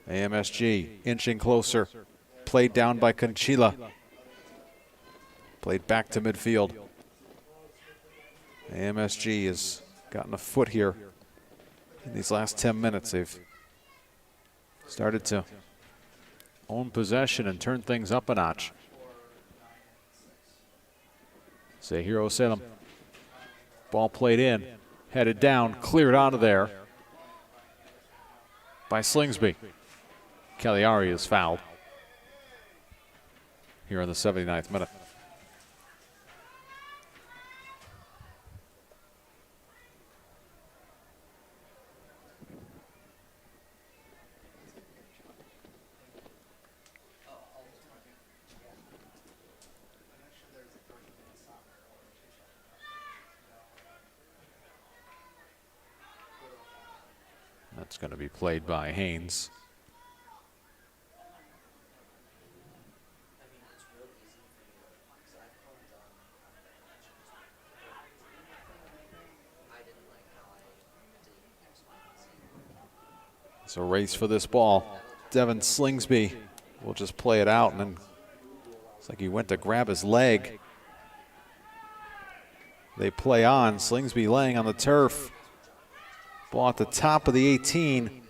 AMSG inching closer. Played down by Conchila. Played back to midfield. AMSG has gotten a foot here in these last 10 minutes. They've started to own possession and turn things up a notch. Zahiro Salem. Ball played in, headed down, cleared out of there by Slingsby. Cagliari is fouled here in the 79th minute. That's going to be played by Haynes. It's a race for this ball. Devin Slingsby will just play it out, and then it's like he went to grab his leg. they play on. Slingsby laying on the turf. Ball at the top of the 18.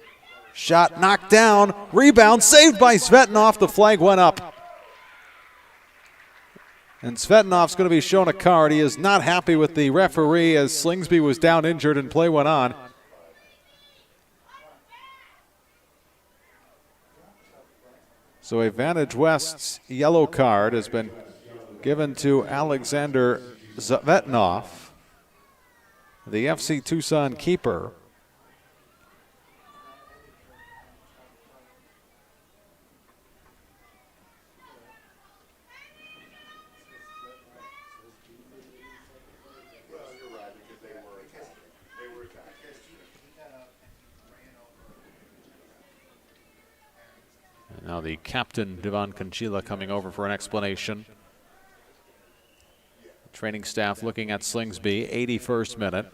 Shot knocked down. Rebound saved by Svetanov. The flag went up. And Svetanov's going to be shown a card. He is not happy with the referee as Slingsby was down injured and play went on. So a Vantage West yellow card has been given to Alexander Zvetnov, the FC Tucson keeper. Now the captain, Divan Conchila, coming over for an explanation. Training staff looking at Slingsby, 81st minute.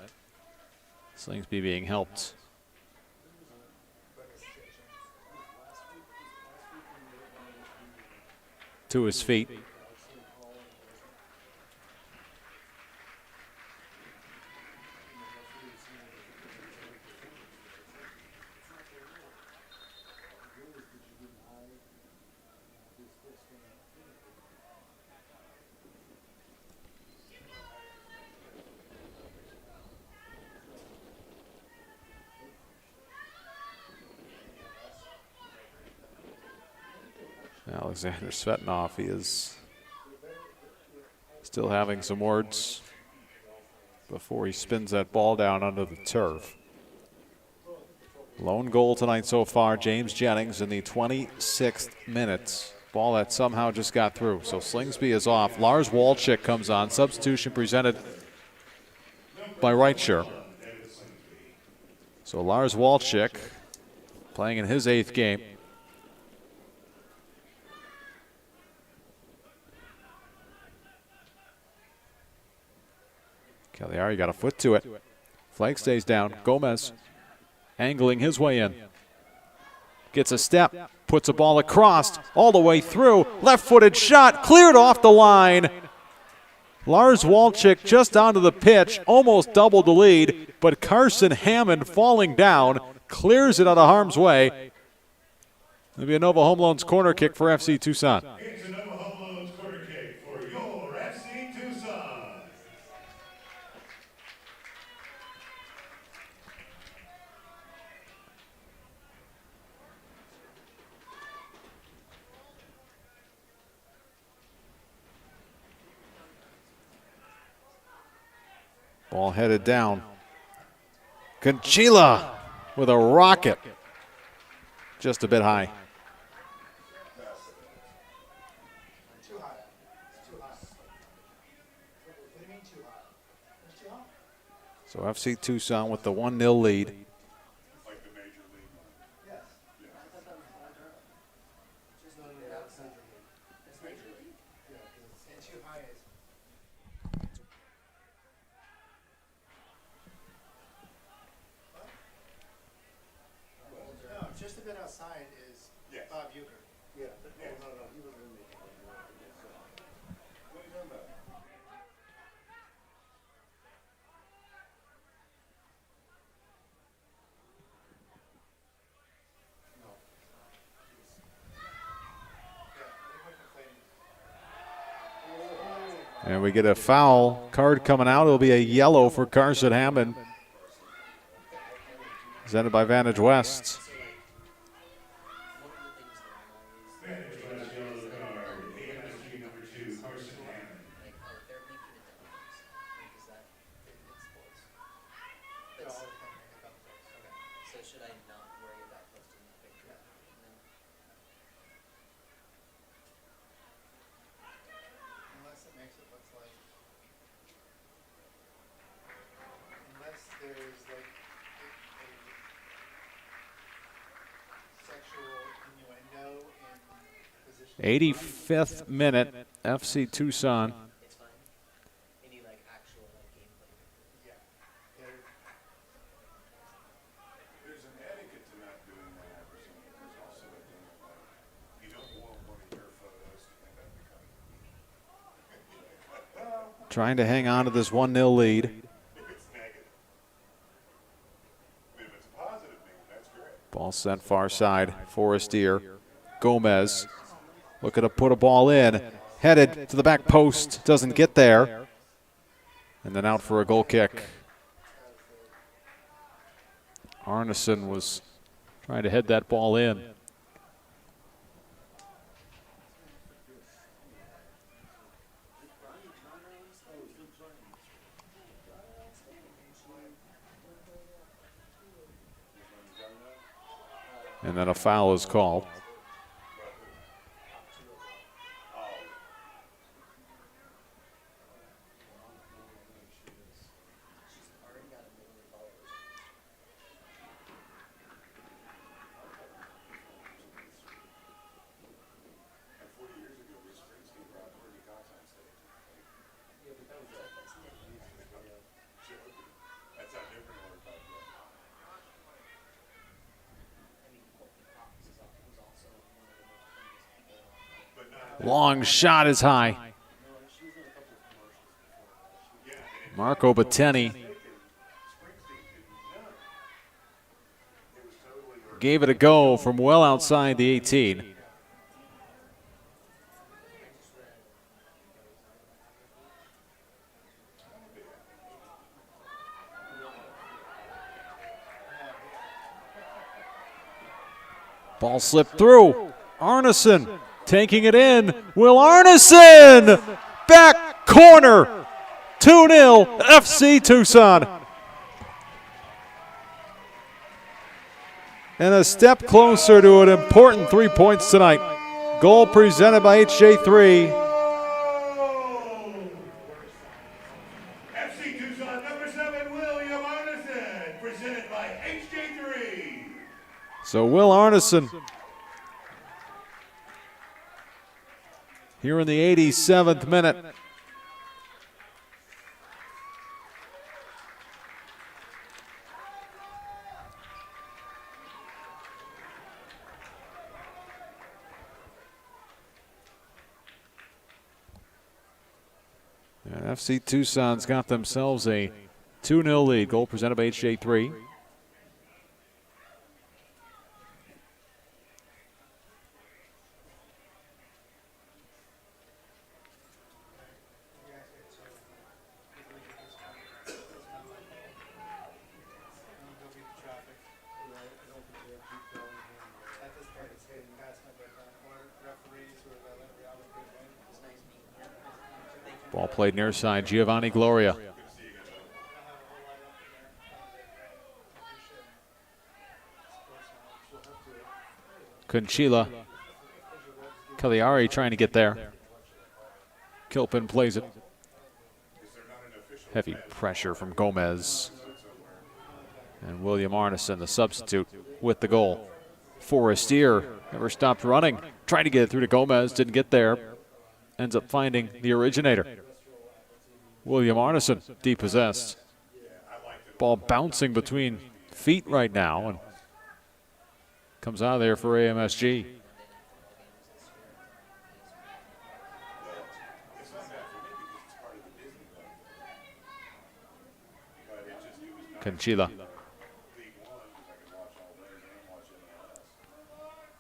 Slingsby being helped to his feet. Alexander Svetanov, he is still having some words before he spins that ball down under the turf. Lone goal tonight so far, James Jennings in the 26th minute. Ball that somehow just got through. So Slingsby is off. Lars Walczyk comes on. Substitution presented by Reicher. So Lars Walczyk playing in his 8th game. Cagliari got a foot to it. Flag stays down. Gomez angling his way in. Gets a step, puts a ball across, all the way through. Left-footed shot, cleared off the line. Lars Walczyk just onto the pitch, almost doubled the lead, but Carson Hammond falling down, clears it out of harm's way. It'll be a Nova Home Loans corner kick for FC Tucson. It's a Nova Home Loans corner kick for your FC Tucson. Ball headed down. Conchila with a rocket. Just a bit high. So FC Tucson with the 1-0 lead. Just a bit outside is Bob Euchre. Yeah. No, he was in the. What are you talking about? No. And we get a foul card coming out. It'll be a yellow for Carson Hammond. Presented by Vantage West. Vantage West yellow card, AMSG number 2, Carson Hammond. So should I not worry about posting the picture? No. Unless it makes it look like. Unless there's like a sexual innuendo in position. 85th minute, FC Tucson. It's fine. Any like actual like gameplay. Yeah. There's an etiquette to not doing that. There's also a thing of like, you don't want one of your photos to end up becoming. trying to hang on to this 1-0 lead. Ball sent far side. Forestier. Gomez looking to put a ball in. Headed to the back post. Doesn't get there. And then out for a goal kick. Arneson was trying to head that ball in. And then a foul is called. Long shot is high. Marco Batteni gave it a go from well outside the 18. Ball slipped through. Arneson taking it in. Will Arneson! Back corner. 2-0 FC Tucson. And a step closer to an important 3 points tonight. Goal presented by HJ3. FC Tucson, number 7, William Arneson, presented by HJ3. So Will Arneson here in the 87th minute. And FC Tucson's got themselves a 2-0 lead. Goal presented by HJ3. Ball played near side. Giovanni Gloria. Conchila. Cagliari trying to get there. Kilpin plays it. Heavy pressure from Gomez. And William Arneson, the substitute, with the goal. Forestier never stopped running. Trying to get it through to Gomez. Didn't get there. Ends up finding the originator. William Arneson, depossessed. Ball bouncing between feet right now and comes out of there for AMSG. Conchila.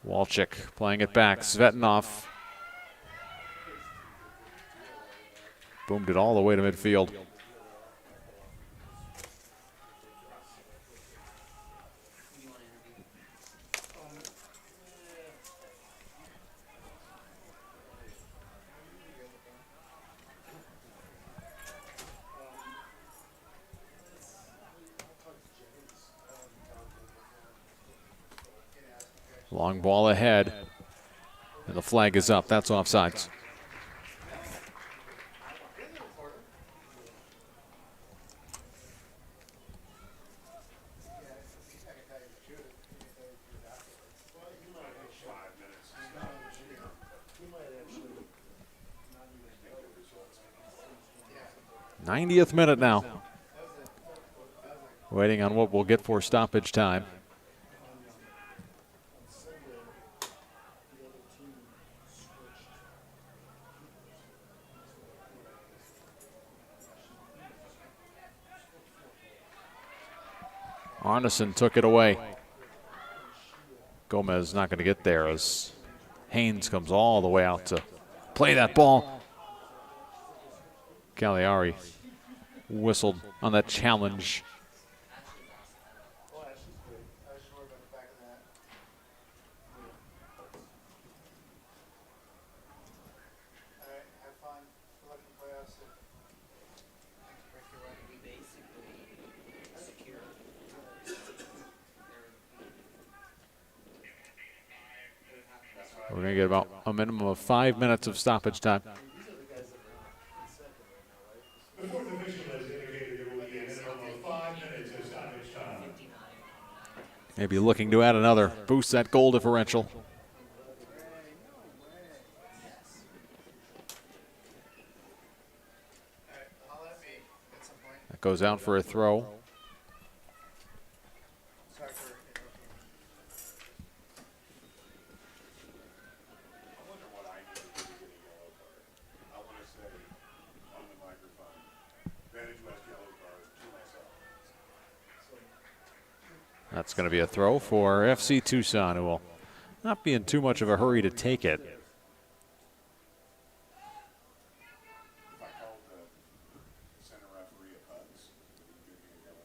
Walczyk playing it back. Svetanov. Boomed it all the way to midfield. Long ball ahead. And the flag is up. That's offsides. '90th minute now. Waiting on what we'll get for stoppage time. Arneson took it away. Gomez not going to get there as Haynes comes all the way out to play that ball. Cagliari whistled on that challenge. We're going to get about a minimum of 5 minutes of stoppage time. The fourth official has indicated there will be a minimum of 5 minutes of stoppage time. Maybe looking to add another, boost that goal differential. That goes out for a throw. That's going to be a throw for FC Tucson, who will not be in too much of a hurry to take it. If I called the center referee a Cubs, would you give me a yellow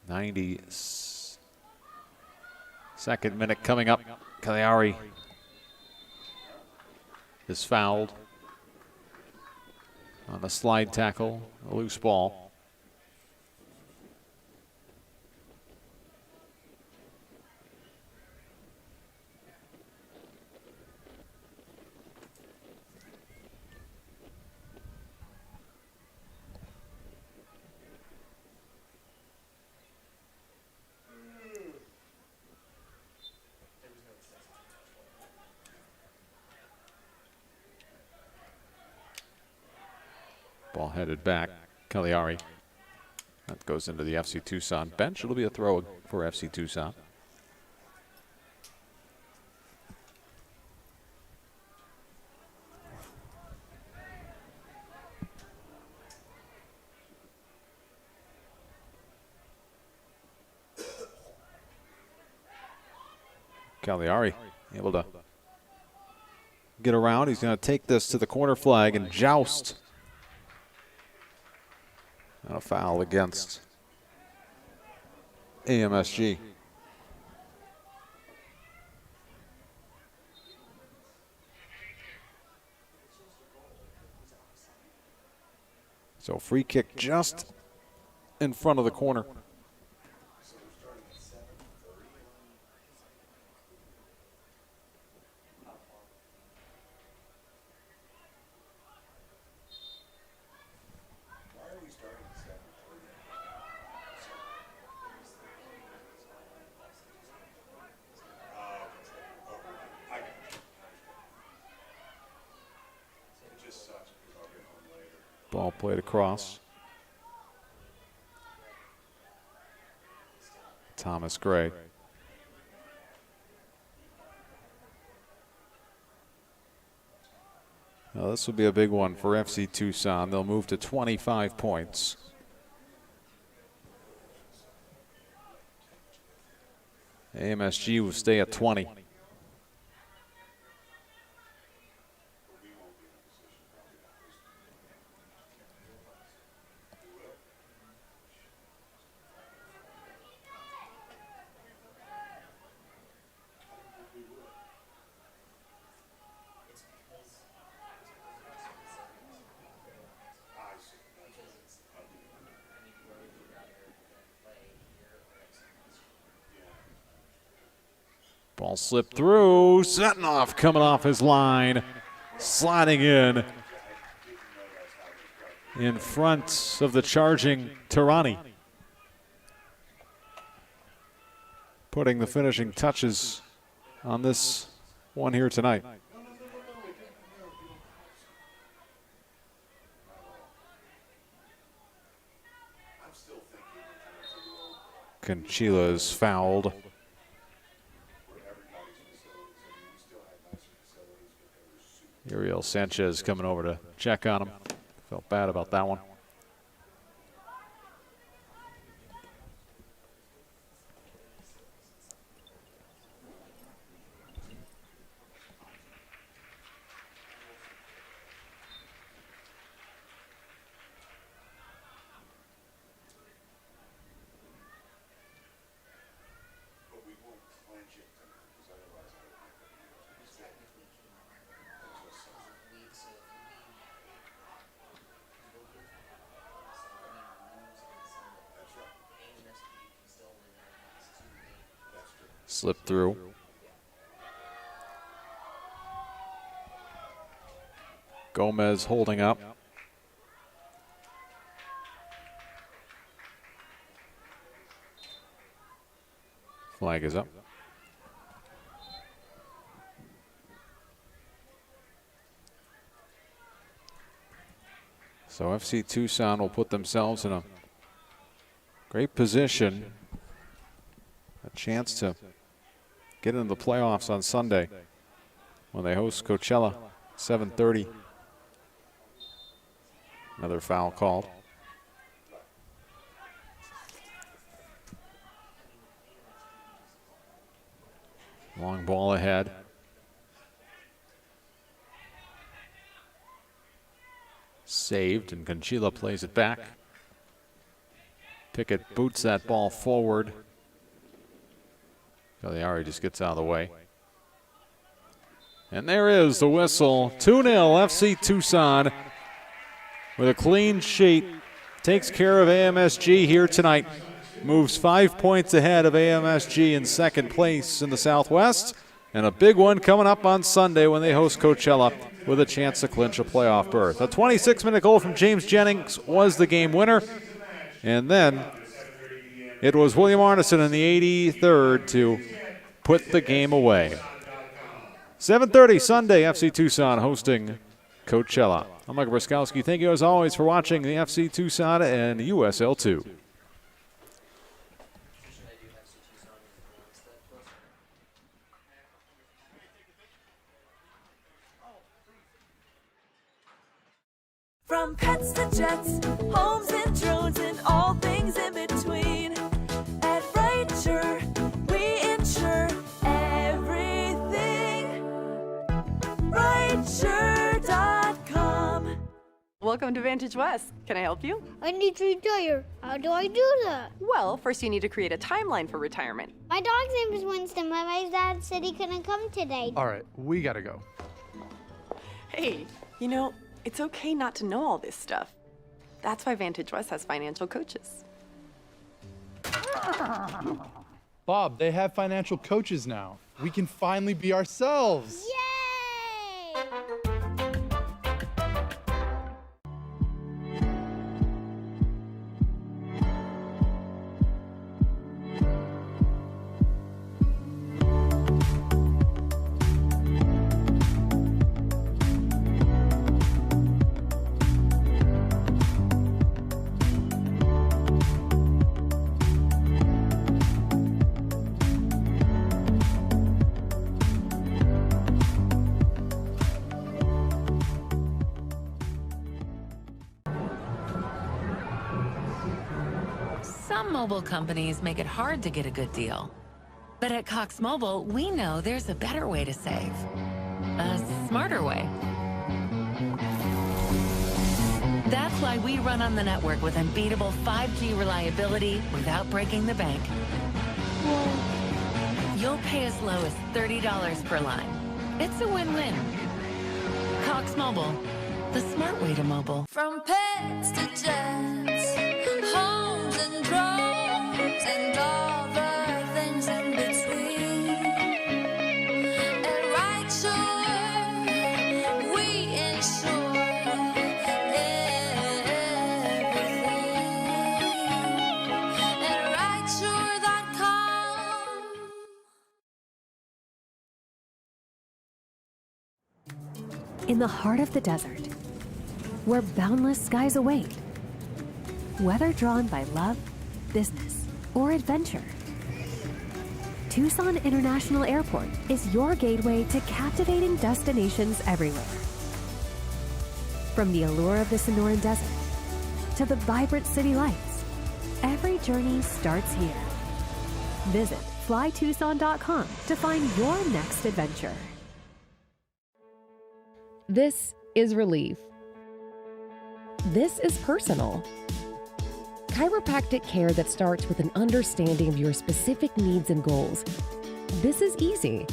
card? 92nd minute coming up. Cagliari is fouled on a slide tackle, a loose ball. Ball headed back. Cagliari. That goes into the FC Tucson bench. It'll be a throw for FC Tucson. Cagliari able to get around. He's going to take this to the corner flag and joust. A foul against AMSG. So free kick just in front of the corner. Ball played across. Thomas Gray. Now this will be a big one for FC Tucson. They'll move to 25 points. AMSG will stay at 20. Ball slipped through. Setnoff coming off his line, sliding in front of the charging Tirani. Putting the finishing touches on this one here tonight. Conchila is fouled. Uriel Sanchez coming over to check on him. Felt bad about that one. Slip through. Gomez holding up. Flag is up. So FC Tucson will put themselves in a great position. A chance to get into the playoffs on Sunday when they host Coachella, 7:30. Another foul called. Long ball ahead. Saved, and Conchila plays it back. Pickett boots that ball forward. Cagliari just gets out of the way. And there is the whistle. 2-0 FC Tucson with a clean sheet. Takes care of AMSG here tonight. Moves 5 points ahead of AMSG in second place in the Southwest. And a big one coming up on Sunday when they host Coachella with a chance to clinch a playoff berth. A 26-minute goal from James Jennings was the game winner. And then it was William Arneson in the 83rd to put the game away. 7:30 Sunday, FC Tucson hosting Coachella. I'm Michael Bruskowski. Thank you as always for watching the FC Tucson and USL 2. From pets to jets, homes and drones, and all things in between. At Richer, we insure everything. Richer.com. Welcome to Vantage West. Can I help you? I need to retire. How do I do that? Well, first you need to create a timeline for retirement. My dog's name is Winston, but my dad said he couldn't come today. All right, we gotta go. Hey, you know, it's okay not to know all this stuff. That's why Vantage West has financial coaches. Bob, they have financial coaches now. We can finally be ourselves. Yay! Some mobile companies make it hard to get a good deal. But at Cox Mobile, we know there's a better way to save. A smarter way. That's why we run on the network with unbeatable 5G reliability without breaking the bank. You'll pay as low as $30 per line. It's a win-win. Cox Mobile, the smart way to mobile. From pets to jets, homes and drones, and all the things in between. At Richer, we insure everything. At Richer.com. In the heart of the desert, where boundless skies await, whether drawn by love, business, or adventure, Tucson International Airport is your gateway to captivating destinations everywhere. From the allure of the Sonoran Desert to the vibrant city lights, every journey starts here. Visit flytucson.com to find your next adventure. This is Relief. This is personal. Chiropractic care that starts with an understanding of your specific needs and goals. This is easy.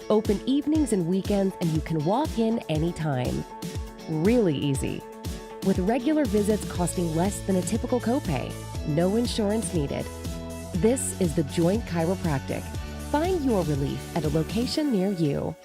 Open evenings and weekends, and you can walk in anytime. Really easy. With regular visits costing less than a typical copay. No insurance needed. This is the Joint Chiropractic. Find your relief at a location near you.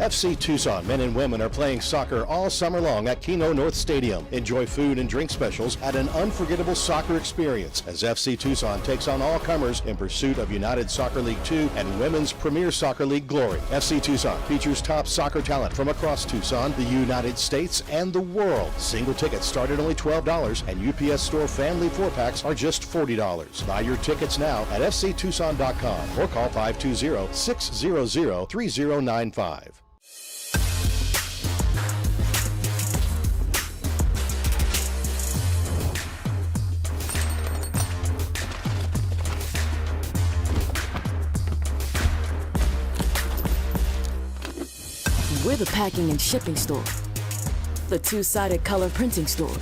FC Tucson men and women are playing soccer all summer long at Keno North Stadium. Enjoy food and drink specials at an unforgettable soccer experience as FC Tucson takes on all comers in pursuit of United Soccer League 2 and Women's Premier Soccer League glory. FC Tucson features top soccer talent from across Tucson, the United States, and the world. Single tickets start at only $12 and UPS Store family 4-packs are just $40. Buy your tickets now at fctucson.com or call 520-600-3095. We're the packing and shipping store, the two-sided color printing store.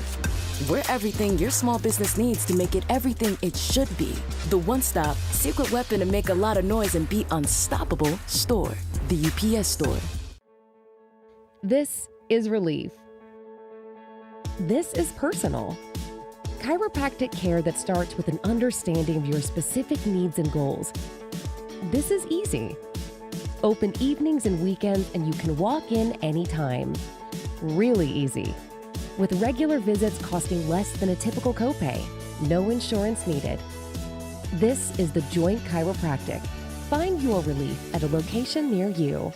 We're everything your small business needs to make it everything it should be. The one-stop, secret weapon to make a lot of noise and be unstoppable store, the UPS Store. This is relief. This is personal. Chiropractic care that starts with an understanding of your specific needs and goals. This is easy. Open evenings and weekends, and you can walk in anytime. Really easy. With regular visits costing less than a typical copay. No insurance needed. This is the Joint Chiropractic. Find your relief at a location near you.